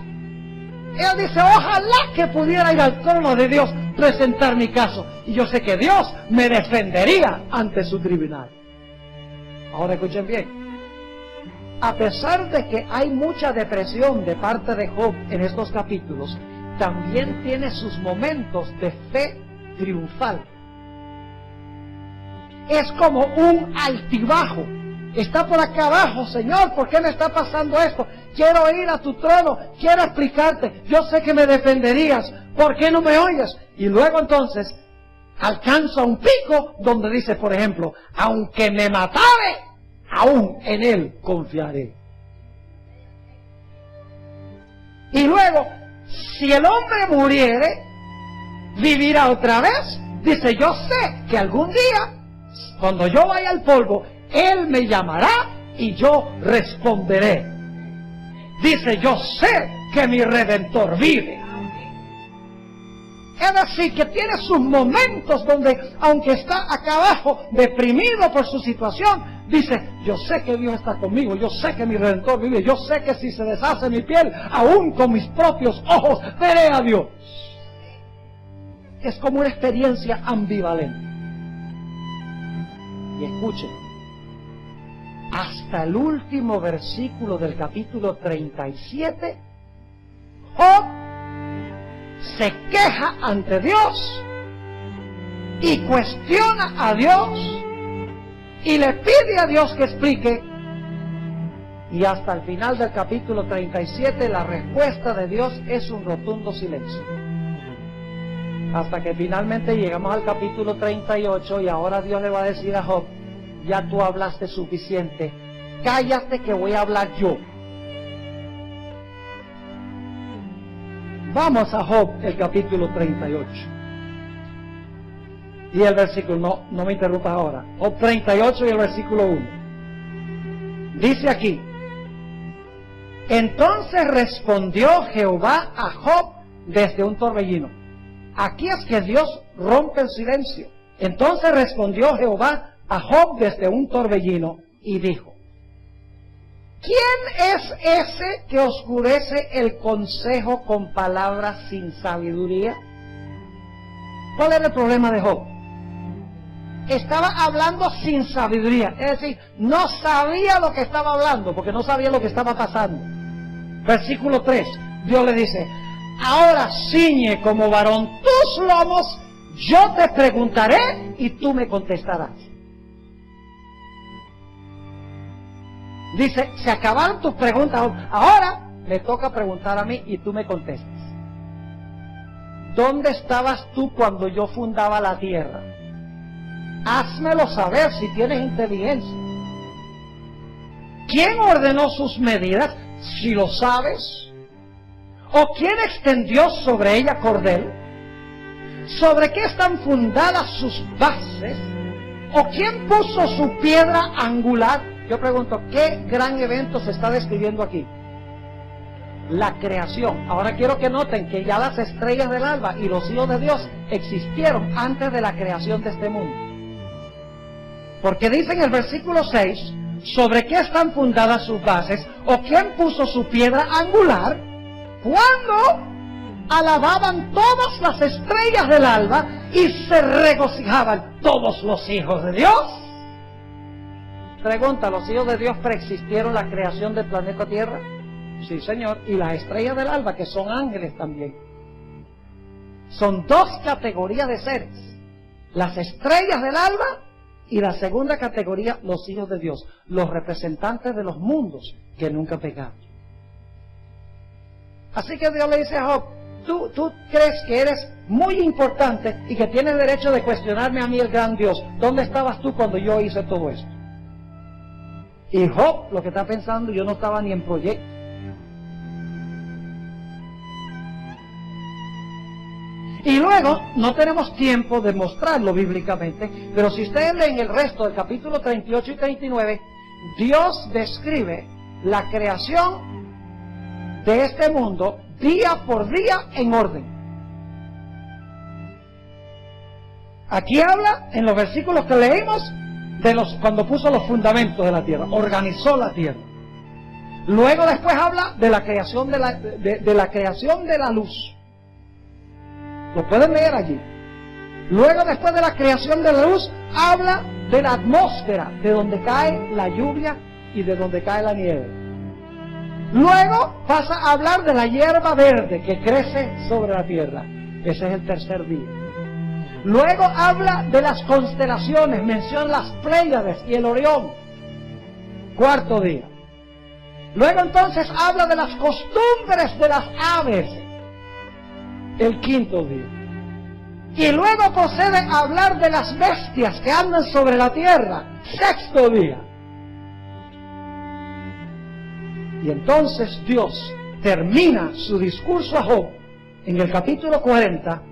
Él dice, ojalá que pudiera ir al trono de Dios, presentar mi caso. Y yo sé que Dios me defendería ante su tribunal. Ahora escuchen bien. A pesar de que hay mucha depresión de parte de Job en estos capítulos, también tiene sus momentos de fe triunfal. Es como un altibajo. Está por acá abajo, Señor, ¿por qué me está pasando esto? Quiero ir a tu trono, quiero explicarte, yo sé que me defenderías, ¿por qué no me oyes? Y luego entonces alcanza un pico donde dice, por ejemplo, aunque me matare, aún en él confiaré. Y luego, si el hombre muriere, vivirá otra vez. Dice, yo sé que algún día, cuando yo vaya al polvo, él me llamará y yo responderé. Dice, yo sé que mi Redentor vive. Es decir, que tiene sus momentos donde, aunque está acá abajo, deprimido por su situación, dice, yo sé que Dios está conmigo, yo sé que mi Redentor vive, yo sé que si se deshace mi piel, aún con mis propios ojos, veré a Dios. Es como una experiencia ambivalente. Y escuchen, hasta el último versículo del capítulo 37, Job se queja ante Dios y cuestiona a Dios y le pide a Dios que explique. Y hasta el final del capítulo 37 la respuesta de Dios es un rotundo silencio. Hasta que finalmente llegamos al capítulo 38 y ahora Dios le va a decir a Job, ya tú hablaste suficiente, cállate que voy a hablar yo. Vamos a Job, el capítulo 38. Y el versículo, no me interrumpas ahora. Job 38 y el versículo 1. Dice aquí, entonces respondió Jehová a Job desde un torbellino. Aquí es que Dios rompe el silencio. Entonces respondió Jehová a Job desde un torbellino y dijo, ¿quién es ese que oscurece el consejo con palabras sin sabiduría? ¿Cuál era el problema de Job? Estaba hablando sin sabiduría, es decir, no sabía lo que estaba hablando, porque no sabía lo que estaba pasando. Versículo 3, Dios le dice, ahora ciñe como varón tus lomos, yo te preguntaré y tú me contestarás. Dice, se acabaron tus preguntas, ahora me toca preguntar a mí y tú me contestas. ¿Dónde estabas tú cuando yo fundaba la tierra? Házmelo saber si tienes inteligencia. ¿Quién ordenó sus medidas, si lo sabes? ¿O quién extendió sobre ella cordel? ¿Sobre qué están fundadas sus bases? ¿O quién puso su piedra angular? Yo pregunto, ¿qué gran evento se está describiendo aquí? La creación. Ahora quiero que noten que ya las estrellas del alba y los hijos de Dios existieron antes de la creación de este mundo. Porque dice en el versículo 6, ¿sobre qué están fundadas sus bases? ¿O quién puso su piedra angular? Cuando alababan todas las estrellas del alba y se regocijaban todos los hijos de Dios. Pregunta, ¿los hijos de Dios preexistieron la creación del planeta Tierra? Sí, Señor. Y las estrellas del alba, que son ángeles también. Son dos categorías de seres. Las estrellas del alba Y la segunda categoría, los hijos de Dios, los representantes de los mundos que nunca pecaron. Así que Dios le dice a Job, tú crees que eres muy importante y que tienes derecho de cuestionarme a mí, el gran Dios. ¿Dónde estabas tú cuando yo hice todo esto? Y Job lo que está pensando, yo no estaba ni en proyecto. Y luego, no tenemos tiempo de mostrarlo bíblicamente, pero si ustedes leen el resto del capítulo 38 y 39, Dios describe la creación de este mundo día por día en orden. Aquí habla, en los versículos que leímos, cuando puso los fundamentos de la tierra, organizó la tierra. Luego después habla de la creación de la creación de la luz. Lo pueden leer allí. Luego, después de la creación de la luz, habla de la atmósfera, de donde cae la lluvia y de donde cae la nieve. Luego pasa a hablar de la hierba verde que crece sobre la tierra. Ese es el tercer día. Luego habla de las constelaciones, menciona las Pléyades y el Orión. Cuarto día. Luego entonces habla de las costumbres de las aves. El quinto día. Y luego procede a hablar de las bestias que andan sobre la tierra. Sexto día. Y entonces Dios termina su discurso a Job en el capítulo 40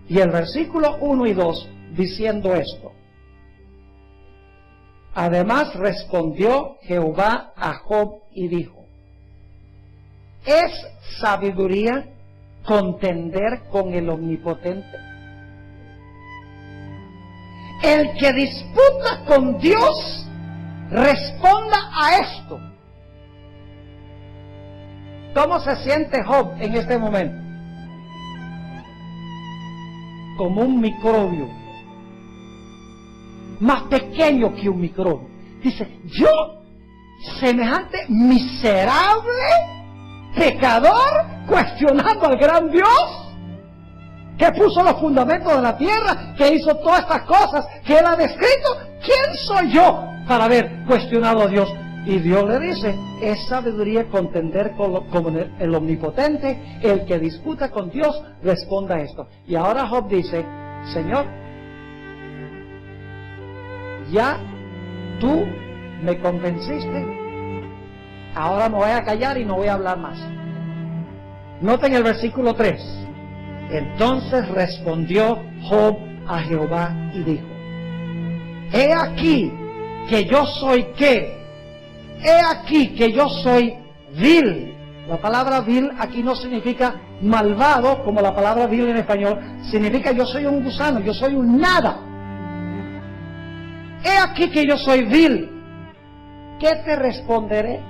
y el versículo 1 y 2 diciendo esto. Además respondió Jehová a Job y dijo, ¿es sabiduría contender con el Omnipotente? El que disputa con Dios, responda a esto. ¿Cómo se siente Job en este momento? Como un microbio, más pequeño que un microbio. Dice, yo, semejante miserable pecador, cuestionando al gran Dios que puso los fundamentos de la tierra, que hizo todas estas cosas que él ha descrito. ¿Quién soy yo para haber cuestionado a Dios? Y Dios le dice, es sabiduría contender con el Omnipotente. El que disputa con Dios, responda a esto. Y ahora Job dice, Señor, ya tú me convenciste, ahora me voy a callar y no voy a hablar más. Noten el versículo 3. Entonces respondió Job a Jehová y dijo, he aquí que yo soy ¿qué? He aquí que yo soy vil. La palabra vil aquí no significa malvado, como la palabra vil en español. Significa yo soy un gusano, yo soy un nada. He aquí que yo soy vil. ¿Qué te responderé?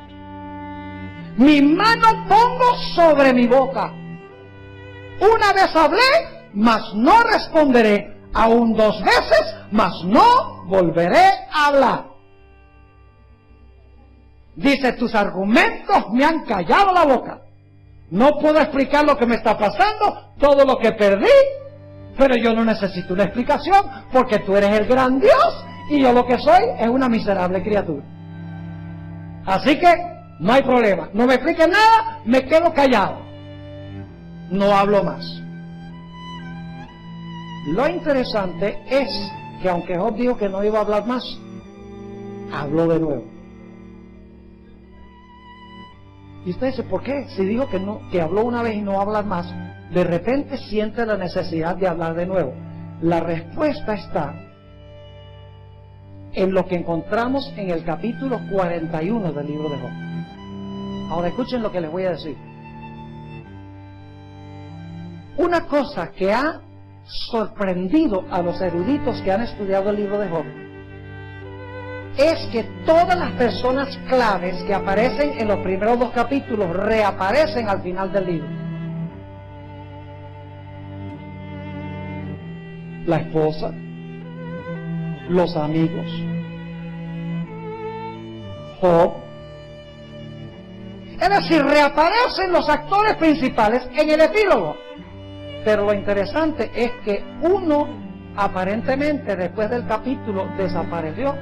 Mi mano pongo sobre mi boca. Una vez hablé, mas no responderé. Aún 2 veces, mas no volveré a hablar. Dice, tus argumentos me han callado la boca. No puedo explicar lo que me está pasando, todo lo que perdí, pero yo no necesito una explicación porque tú eres el gran Dios y yo lo que soy es una miserable criatura. Así que no hay problema. No me expliques nada, me quedo callado. No hablo más. Lo interesante es que aunque Job dijo que no iba a hablar más, habló de nuevo. Y usted dice, ¿por qué? Si dijo que habló una vez y no va a hablar más, de repente siente la necesidad de hablar de nuevo. La respuesta está en lo que encontramos en el capítulo 41 del libro de Job. Ahora escuchen lo que les voy a decir. Una cosa que ha sorprendido a los eruditos que han estudiado el libro de Job es que todas las personas claves que aparecen en los primeros 2 capítulos reaparecen al final del libro. La esposa, los amigos, Job. Es decir, reaparecen los actores principales en el epílogo. Pero lo interesante es que uno aparentemente después del capítulo desapareció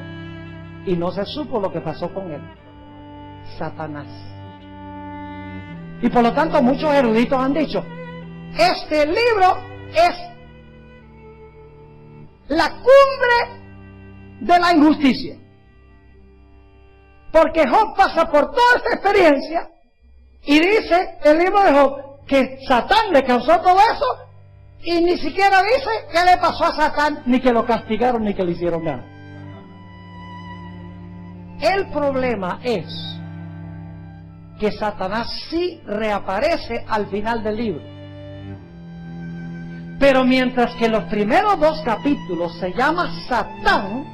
y no se supo lo que pasó con él. Satanás. Y por lo tanto muchos eruditos han dicho, este libro es la cumbre de la injusticia. Porque Job pasa por toda esta experiencia y dice el libro de Job que Satán le causó todo eso y ni siquiera dice qué le pasó a Satán, ni que lo castigaron, ni que le hicieron nada. El problema es que Satanás sí reaparece al final del libro. Pero mientras que los primeros 2 capítulos se llama Satán,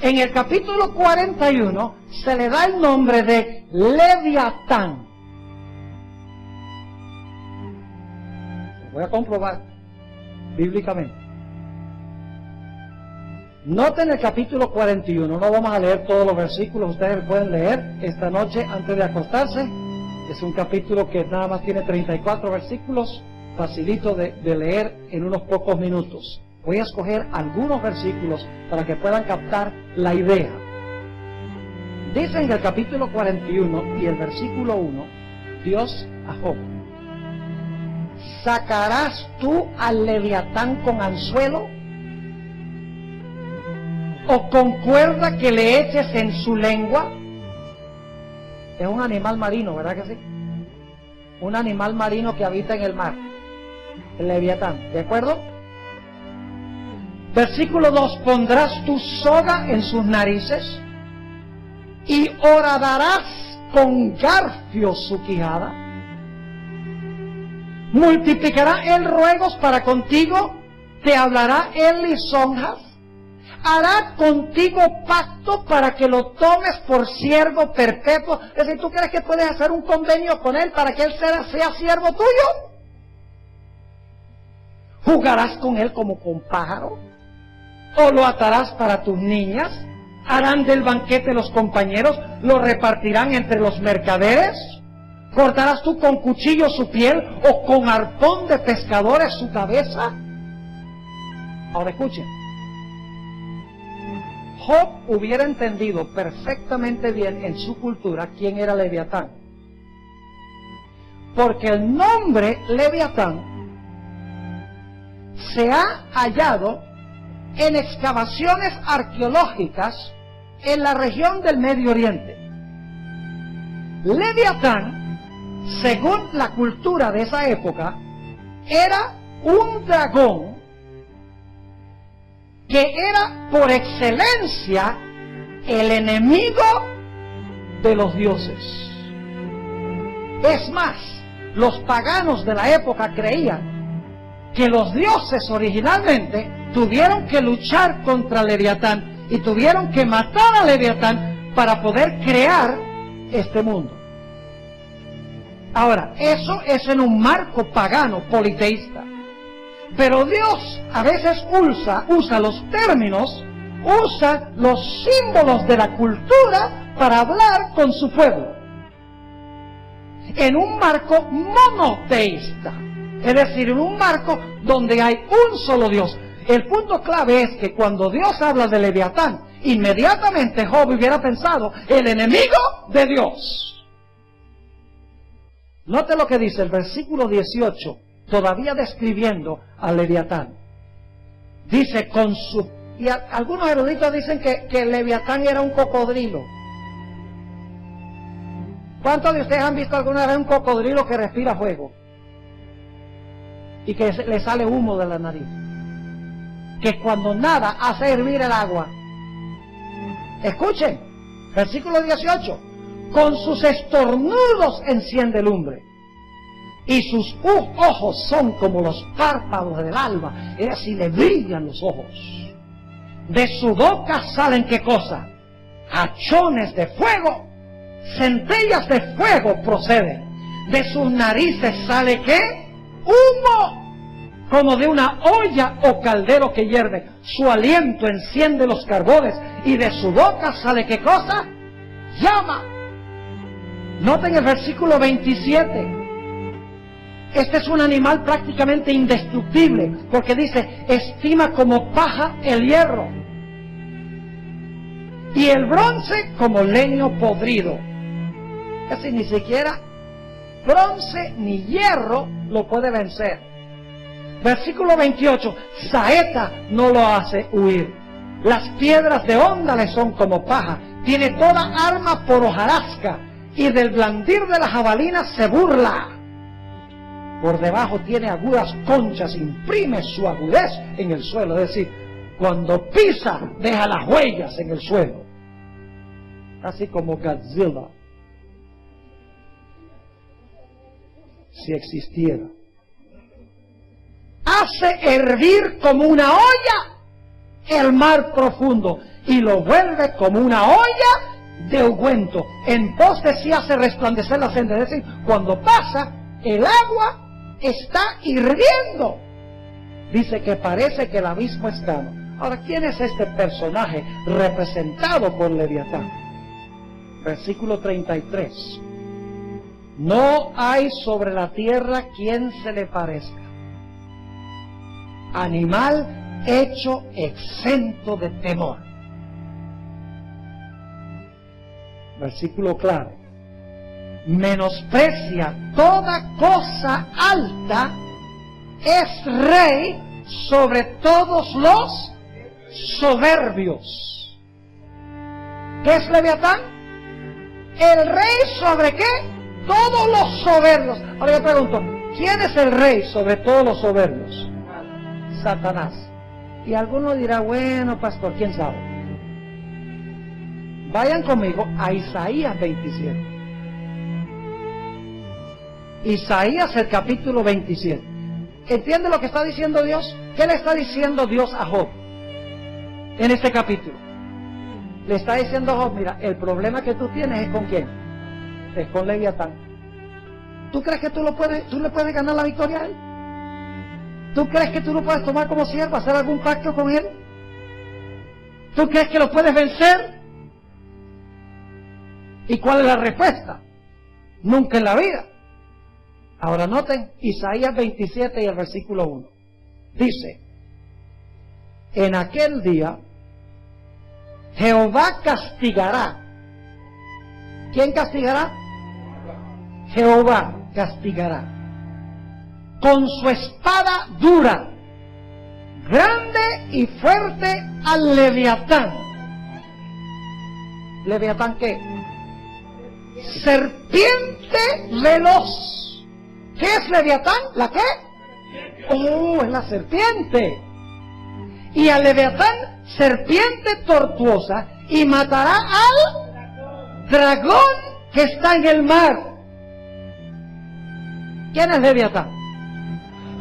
en el capítulo 41 se le da el nombre de Leviatán. Lo voy a comprobar bíblicamente. Noten el capítulo 41, no vamos a leer todos los versículos, ustedes pueden leer esta noche antes de acostarse. Es un capítulo que nada más tiene 34 versículos, facilito de leer en unos pocos minutos. Voy a escoger algunos versículos para que puedan captar la idea. Dice en el capítulo 41 y el versículo 1, Dios a Job: ¿sacarás tú al Leviatán con anzuelo? ¿O con cuerda que le eches en su lengua? Es un animal marino, ¿verdad que sí? Un animal marino que habita en el mar, el Leviatán, ¿de acuerdo? Versículo 2, pondrás tu soga en sus narices y horadarás con garfio su quijada. Multiplicará él ruegos para contigo, te hablará él lisonjas, hará contigo pacto para que lo tomes por siervo perpetuo. Es decir, ¿tú crees que puedes hacer un convenio con él para que él sea siervo tuyo? ¿Jugarás con él como con pájaro? ¿O lo atarás para tus niñas? ¿Harán del banquete los compañeros? ¿Lo repartirán entre los mercaderes? ¿Cortarás tú con cuchillo su piel o con arpón de pescadores su cabeza? Ahora escuchen. Job hubiera entendido perfectamente bien en su cultura quién era Leviatán. Porque el nombre Leviatán se ha hallado en excavaciones arqueológicas en la región del Medio Oriente. Leviatán, según la cultura de esa época, era un dragón que era por excelencia el enemigo de los dioses. Es más, los paganos de la época creían que los dioses originalmente tuvieron que luchar contra Leviatán y tuvieron que matar a Leviatán para poder crear este mundo. Ahora, eso es en un marco pagano, politeísta. Pero Dios a veces usa los términos, usa los símbolos de la cultura para hablar con su pueblo. En un marco monoteísta, es decir, en un marco donde hay un solo Dios. El punto clave es que cuando Dios habla de Leviatán, inmediatamente Job hubiera pensado, el enemigo de Dios. Note lo que dice el versículo 18, todavía describiendo a Leviatán. Dice con su... Y algunos eruditos dicen que Leviatán era un cocodrilo. ¿Cuántos de ustedes han visto alguna vez un cocodrilo que respira fuego? Y que le sale humo de la nariz. Que cuando nada hace hervir el agua. Escuchen, versículo 18. Con sus estornudos enciende lumbre. Y sus ojos son como los párpados del alba. Es decir, le brillan los ojos. De su boca salen ¿qué cosa? Hachones de fuego. Centellas de fuego proceden. De sus narices sale ¿qué? Humo. Como de una olla o caldero que hierve. Su aliento enciende los carbones. Y de su boca sale ¿qué cosa? Llama. Noten el versículo 27. Este es un animal prácticamente indestructible, porque dice, estima como paja el hierro y el bronce como leño podrido. Es decir, ni siquiera bronce ni hierro lo puede vencer. Versículo 28, saeta no lo hace huir. Las piedras de honda le son como paja. Tiene toda arma por hojarasca, y del blandir de la jabalina se burla. Por debajo tiene agudas conchas, imprime su agudez en el suelo. Es decir, cuando pisa, deja las huellas en el suelo. Así como Godzilla, si existiera. Hace hervir como una olla el mar profundo y lo vuelve como una olla de ungüento. En pos de sí hace resplandecer la senda. Es decir, cuando pasa, el agua está hirviendo. Dice que parece que el abismo es cano. Ahora, ¿quién es este personaje representado por Leviatán? Versículo 33. No hay sobre la tierra quien se le parezca. Animal hecho exento de temor. Versículo claro. Menosprecia toda cosa alta, es rey sobre todos los soberbios. ¿Qué es Leviatán? El rey sobre qué? Todos los soberbios. Ahora yo pregunto, ¿quién es el rey sobre todos los soberbios? Satanás. Y alguno dirá, bueno, pastor, ¿quién sabe? Vayan conmigo a Isaías 27. Isaías, el capítulo 27. ¿Entiende lo que está diciendo Dios? ¿Qué le está diciendo Dios a Job en este capítulo? Le está diciendo a Job, mira, el problema que tú tienes es con quién, es con Leviatán. ¿Tú crees que tú le puedes ganar la victoria a él? ¿Tú crees que tú lo puedes tomar como siervo, hacer algún pacto con él? ¿Tú crees que lo puedes vencer? ¿Y cuál es la respuesta? Nunca en la vida. Ahora noten Isaías 27 y el versículo 1. Dice, en aquel día Jehová castigará. ¿Quién castigará? Jehová castigará con su espada dura, grande y fuerte al Leviatán. ¿Leviatán qué? Serpiente veloz. ¿Qué es Leviatán? ¿La qué? Oh, es la serpiente. Y al Leviatán, serpiente tortuosa, y matará al dragón que está en el mar. ¿Quién es Leviatán?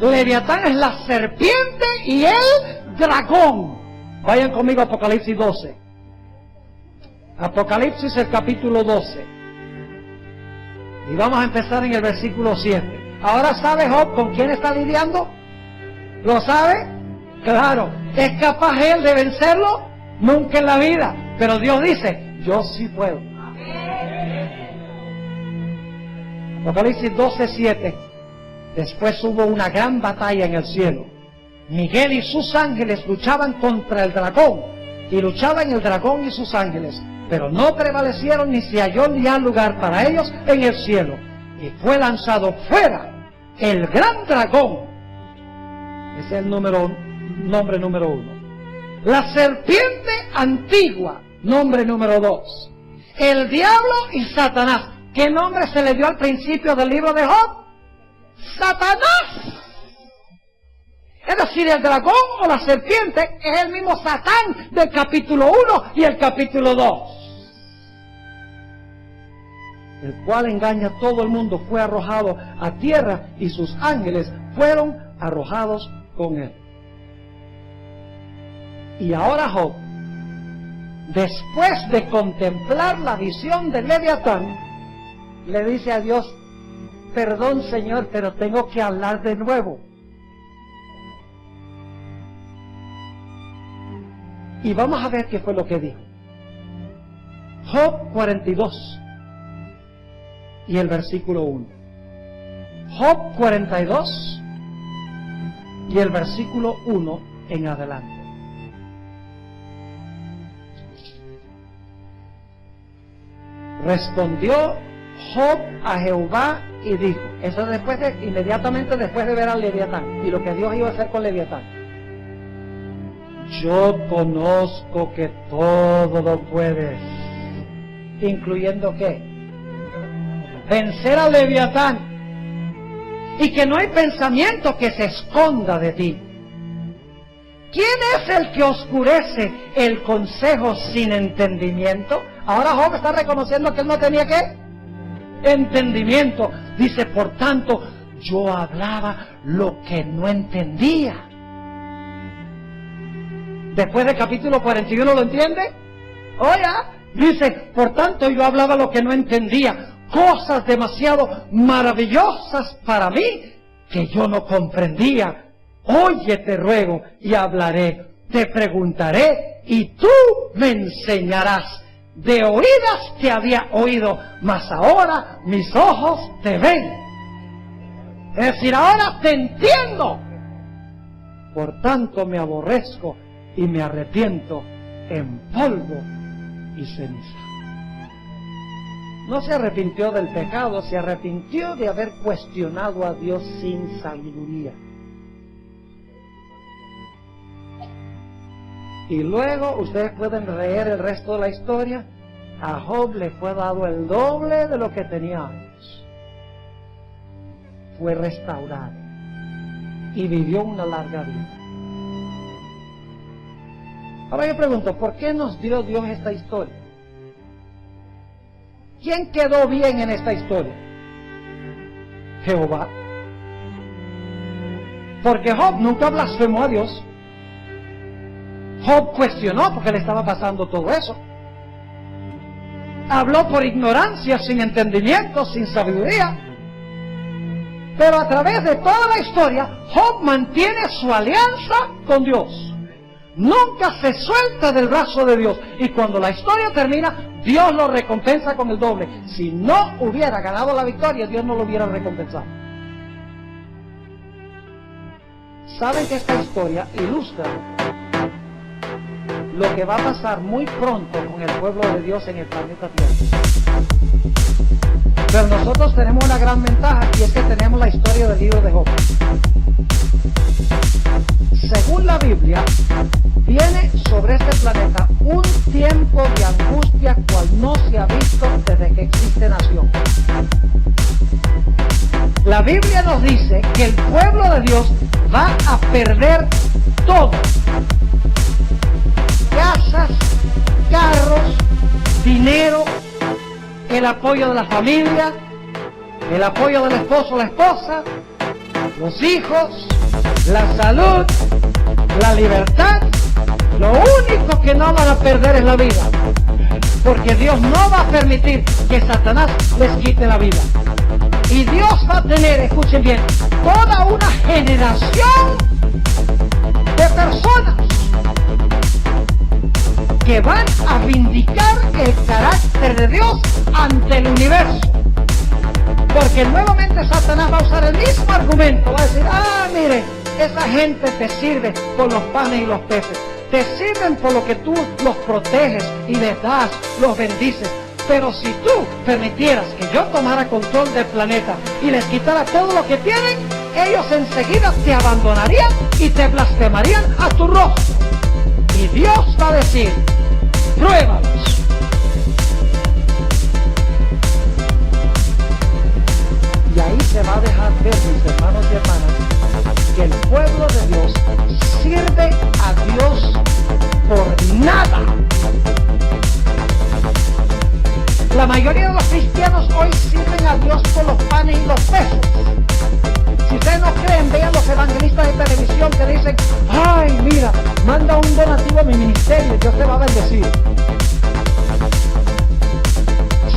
Leviatán es la serpiente y el dragón. Vayan conmigo a Apocalipsis 12. Apocalipsis, el capítulo 12. Y vamos a empezar en el versículo 7. Ahora sabe Job con quién está lidiando. ¿Lo sabe? Claro. ¿Es capaz él de vencerlo? Nunca en la vida. Pero Dios dice, yo sí puedo. Apocalipsis 12, 7. Después hubo una gran batalla en el cielo. Miguel y sus ángeles luchaban contra el dragón. Y luchaban el dragón y sus ángeles. Pero no prevalecieron ni se halló ni al lugar para ellos en el cielo. Y fue lanzado fuera el gran dragón. Ese es el nombre número 1. La serpiente antigua, nombre número 2. El diablo y Satanás. ¿Qué nombre se le dio al principio del libro de Job? Satanás. Es decir, el dragón o la serpiente es el mismo Satán del capítulo 1 y el capítulo 2. El cual engaña a todo el mundo, fue arrojado a tierra y sus ángeles fueron arrojados con él. Y ahora Job, después de contemplar la visión de Leviatán, le dice a Dios, perdón Señor, pero tengo que hablar de nuevo. Y vamos a ver qué fue lo que dijo. Job 42 y el versículo 1. Job 42 y el versículo 1 en adelante. Respondió Job a Jehová y dijo, eso inmediatamente después de ver al Leviatán y lo que Dios iba a hacer con Leviatán: yo conozco que todo lo puedes, incluyendo ¿qué? Vencer al Leviatán, y que no hay pensamiento que se esconda de ti. ¿Quién es el que oscurece el consejo sin entendimiento? Ahora Job está reconociendo que él no tenía ¿qué? Entendimiento. Dice, por tanto, yo hablaba lo que no entendía. Después del capítulo 41, ¿lo entiende? Oiga, dice, por tanto, yo hablaba lo que no entendía, cosas demasiado maravillosas para mí que yo no comprendía. Oye, te ruego y hablaré, te preguntaré y tú me enseñarás. De oídas te había oído, mas ahora mis ojos te ven. Es decir, ahora te entiendo. Por tanto me aborrezco y me arrepiento en polvo y ceniza. No se arrepintió del pecado, se arrepintió de haber cuestionado a Dios sin sabiduría. Y luego ustedes pueden leer el resto de la historia. A Job le fue dado el doble de lo que tenía antes. Fue restaurado y vivió una larga vida. Ahora yo pregunto, ¿por qué nos dio Dios esta historia? ¿Quién quedó bien en esta historia? Jehová. Porque Job nunca blasfemó a Dios. Job cuestionó porque le estaba pasando todo eso. Habló por ignorancia, sin entendimiento, sin sabiduría. Pero a través de toda la historia, Job mantiene su alianza con Dios. Nunca se suelta del brazo de Dios. Y cuando la historia termina, Dios lo recompensa con el doble. Si no hubiera ganado la victoria, Dios no lo hubiera recompensado. ¿Saben que esta historia ilustra lo que va a pasar muy pronto con el pueblo de Dios en el planeta Tierra? Pero nosotros tenemos una gran ventaja, y es que tenemos la historia del libro de Job. Según la Biblia, viene sobre este planeta un tiempo de angustia cual no se ha visto desde que existe nación. La Biblia nos dice que el pueblo de Dios va a perder todo: casas, carros, dinero, el apoyo de la familia, el apoyo del esposo o la esposa, los hijos, la salud, la libertad. Lo único que no van a perder es la vida, porque Dios no va a permitir que Satanás les quite la vida. Y Dios va a tener, escuchen bien, toda una generación de personas que van a vindicar el carácter de Dios ante el universo. Porque nuevamente Satanás va a usar el mismo argumento, va a decir, mire, esa gente te sirve por los panes y los peces, te sirven por lo que tú los proteges y les das, los bendices. Pero si tú permitieras que yo tomara control del planeta y les quitara todo lo que tienen, ellos enseguida te abandonarían y te blasfemarían a tu rostro. Y Dios va a decir, pruébalos. Y ahí se va a dejar ver, mis hermanos y hermanas, que el pueblo de Dios sirve a Dios por nada. La mayoría de los cristianos hoy sirven a Dios por los panes y los peces. Si ustedes no creen, vean los evangelistas de televisión que dicen, ay, mira, manda un donativo a mi ministerio, Dios te va a bendecir.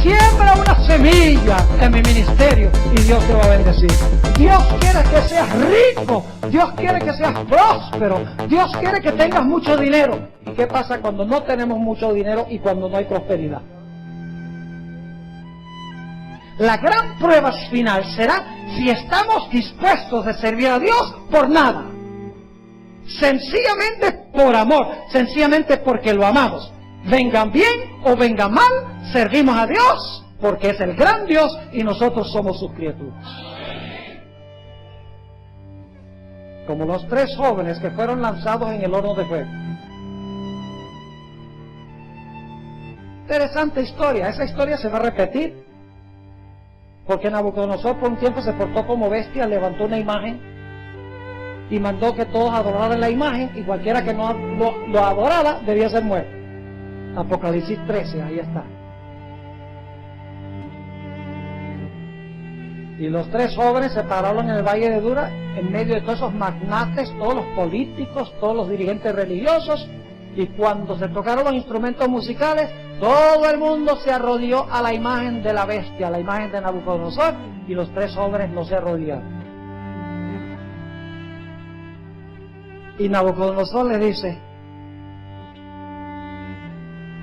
Siembra una semilla en mi ministerio y Dios te va a bendecir. Dios quiere que seas rico, Dios quiere que seas próspero, Dios quiere que tengas mucho dinero. ¿Y qué pasa cuando no tenemos mucho dinero y cuando no hay prosperidad? La gran prueba final será si estamos dispuestos a servir a Dios por nada. Sencillamente por amor, sencillamente porque lo amamos. Vengan bien o vengan mal, servimos a Dios porque es el gran Dios y nosotros somos sus criaturas. Como los 3 jóvenes que fueron lanzados en el horno de fuego. Interesante historia. Esa historia se va a repetir porque Nabucodonosor por un tiempo se portó como bestia, levantó una imagen y mandó que todos adoraran la imagen, y cualquiera que no lo adorara debía ser muerto. Apocalipsis 13, ahí está. Y los 3 jóvenes se pararon en el valle de Dura, en medio de todos esos magnates, todos los políticos, todos los dirigentes religiosos, y cuando se tocaron los instrumentos musicales, todo el mundo se arrodilló a la imagen de la bestia, a la imagen de Nabucodonosor, y los 3 jóvenes no se arrodillaron. Y Nabucodonosor le dice: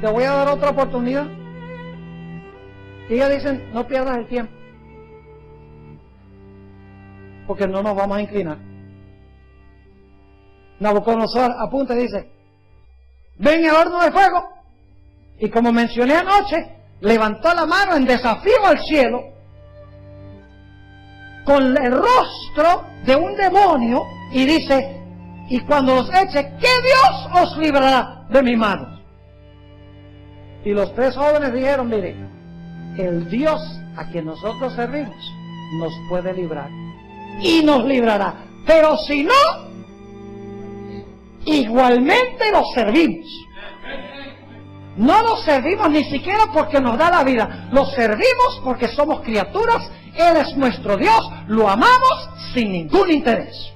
te voy a dar otra oportunidad. Y ellos dicen: no pierdas el tiempo, porque no nos vamos a inclinar. Nabucodonosor apunta y dice: ven el horno de fuego. Y como mencioné anoche, levantó la mano en desafío al cielo, con el rostro de un demonio, y dice: y cuando los eche, ¿qué Dios os librará de mis manos? Y los 3 jóvenes dijeron: mire, el Dios a quien nosotros servimos nos puede librar, y nos librará, pero si no, igualmente los servimos. No los servimos ni siquiera porque nos da la vida, los servimos porque somos criaturas, Él es nuestro Dios, lo amamos sin ningún interés.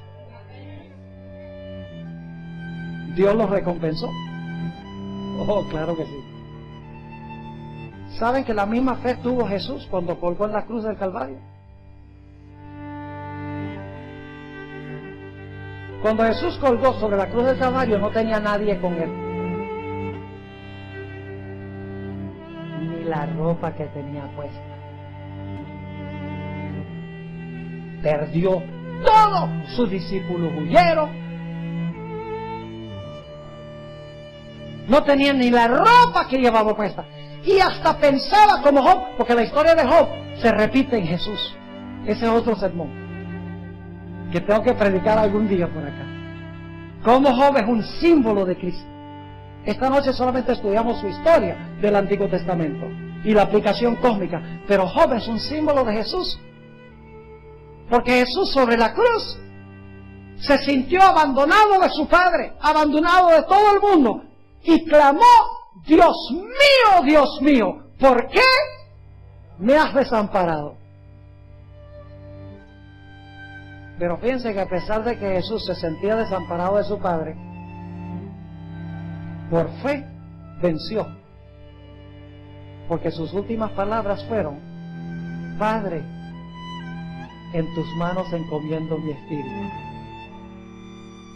Dios los recompensó. Oh, claro que sí. ¿Saben que la misma fe tuvo Jesús cuando colgó en la cruz del Calvario? Cuando Jesús colgó sobre la cruz del Calvario, no tenía nadie con Él. Ni la ropa que tenía puesta. Perdió todo. Sus discípulos huyeron. No tenía ni la ropa que llevaba puesta. Y hasta pensaba como Job, porque la historia de Job se repite en Jesús. Ese es otro sermón que tengo que predicar algún día por acá. Como Job es un símbolo de Cristo. Esta noche solamente estudiamos su historia del Antiguo Testamento y la aplicación cósmica, pero Job es un símbolo de Jesús. Porque Jesús sobre la cruz se sintió abandonado de su Padre, abandonado de todo el mundo, y clamó: Dios mío, ¿por qué me has desamparado? Pero fíjense que a pesar de que Jesús se sentía desamparado de su Padre, por fe venció. Porque sus últimas palabras fueron: Padre, en tus manos encomiendo mi espíritu.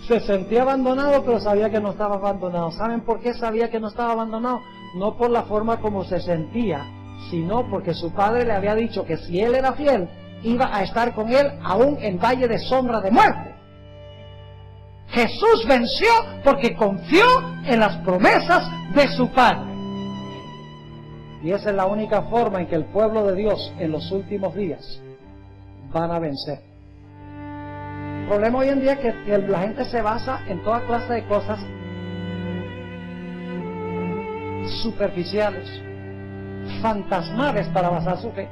Se sentía abandonado, pero sabía que no estaba abandonado. ¿Saben por qué sabía que no estaba abandonado? No por la forma como se sentía, sino porque su Padre le había dicho que si él era fiel, iba a estar con él aún en valle de sombra de muerte. Jesús venció porque confió en las promesas de su Padre. Y esa es la única forma en que el pueblo de Dios en los últimos días van a vencer. El problema hoy en día es que la gente se basa en toda clase de cosas superficiales, fantasmales para basar su fe.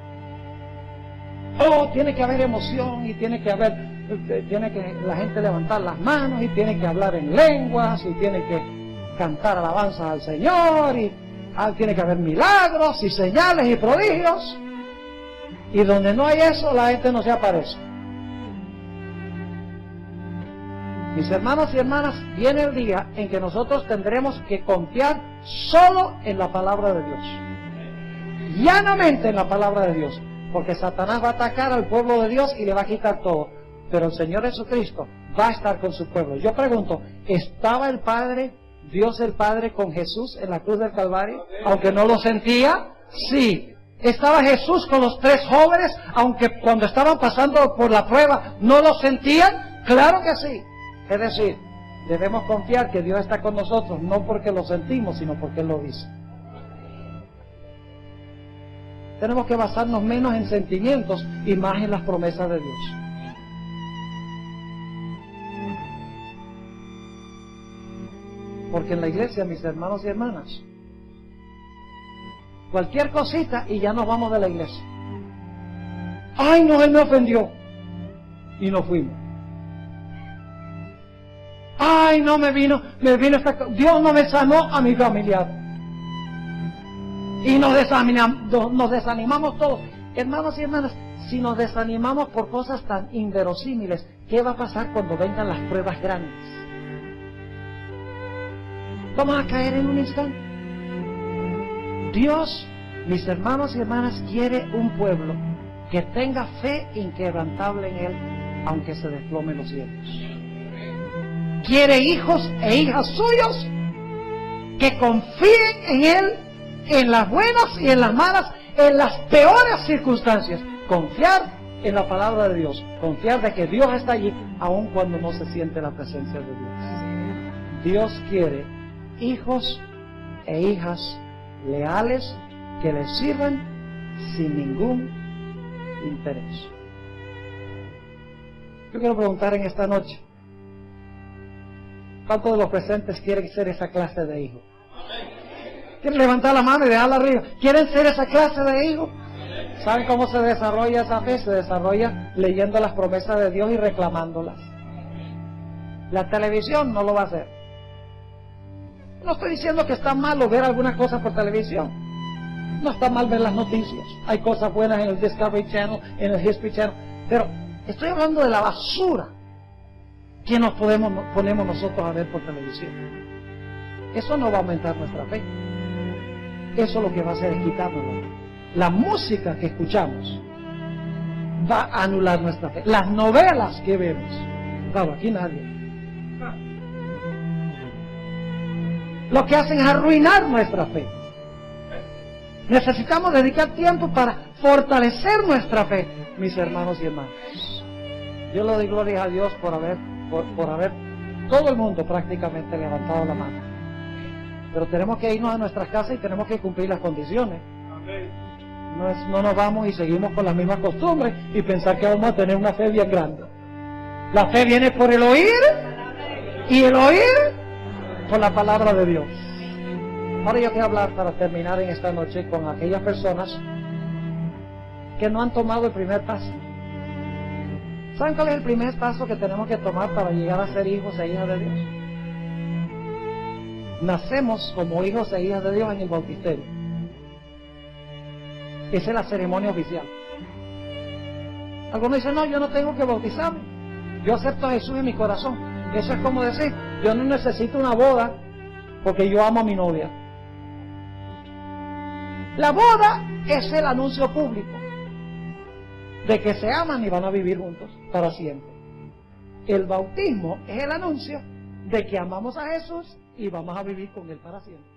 Oh, tiene que haber emoción y tiene que la gente levantar las manos y tiene que hablar en lenguas y tiene que cantar alabanzas al Señor y tiene que haber milagros y señales y prodigios. Y donde no hay eso, la gente no se aparece. Mis hermanos y hermanas, viene el día en que nosotros tendremos que confiar solo en la palabra de Dios. Llanamente en la palabra de Dios. Porque Satanás va a atacar al pueblo de Dios y le va a quitar todo. Pero el Señor Jesucristo va a estar con su pueblo. Yo pregunto, ¿estaba el Padre, Dios el Padre, con Jesús en la cruz del Calvario? Aunque no lo sentía, sí. ¿Estaba Jesús con los 3 jóvenes, aunque cuando estaban pasando por la prueba no lo sentían? Claro que sí. Es decir, debemos confiar que Dios está con nosotros, no porque lo sentimos, sino porque Él lo dice. Tenemos que basarnos menos en sentimientos y más en las promesas de Dios. Porque en la iglesia, mis hermanos y hermanas, cualquier cosita y ya nos vamos de la iglesia. Ay, no, él me ofendió. Y nos fuimos. Ay, no, me vino Dios no me sanó a mi familiar. Y nos desanimamos todos. Hermanos y hermanas, si nos desanimamos por cosas tan inverosímiles, ¿qué va a pasar cuando vengan las pruebas grandes? Vamos a caer en un instante. Dios, mis hermanos y hermanas, quiere un pueblo que tenga fe inquebrantable en Él, aunque se desplomen los cielos. Quiere hijos e hijas suyos que confíen en Él, en las buenas y en las malas, en las peores circunstancias. Confiar en la palabra de Dios, confiar de que Dios está allí, aun cuando no se siente la presencia de Dios. Dios quiere hijos e hijas leales que le sirvan sin ningún interés. Yo quiero preguntar en esta noche, ¿cuántos de los presentes quieren ser esa clase de hijos? ¿Quieren levantar la mano y dejarla arriba? ¿Quieren ser esa clase de hijos? ¿Saben cómo se desarrolla esa fe? Se desarrolla leyendo las promesas de Dios y reclamándolas. La televisión no lo va a hacer. No estoy diciendo que está malo ver algunas cosas por televisión. No está mal ver las noticias. Hay cosas buenas en el Discovery Channel, en el History Channel. Pero estoy hablando de la basura que nos ponemos nosotros a ver por televisión. Eso no va a aumentar nuestra fe. Eso lo que va a hacer es quitárnosla. La música que escuchamos va a anular nuestra fe. Las novelas que vemos. Claro, aquí nadie. Lo que hacen es arruinar nuestra fe. Necesitamos dedicar tiempo para fortalecer nuestra fe, mis hermanos y hermanas. Yo le doy gloria a Dios por haber todo el mundo prácticamente levantado la mano. Pero tenemos que irnos a nuestras casas y tenemos que cumplir las condiciones. No nos vamos y seguimos con las mismas costumbres y pensar que vamos a tener una fe bien grande. La fe viene por el oír y el oír por la palabra de Dios. Ahora yo quiero hablar, para terminar en esta noche, con aquellas personas que no han tomado el primer paso. ¿Saben cuál es el primer paso que tenemos que tomar para llegar a ser hijos e hijas de Dios? Nacemos como hijos e hijas de Dios en el bautisterio. Esa es la ceremonia oficial. Algunos dicen, no, yo no tengo que bautizarme. Yo acepto a Jesús en mi corazón. Eso es como decir, yo no necesito una boda porque yo amo a mi novia. La boda es el anuncio público de que se aman y van a vivir juntos para siempre. El bautismo es el anuncio de que amamos a Jesús y vamos a vivir con Él para siempre.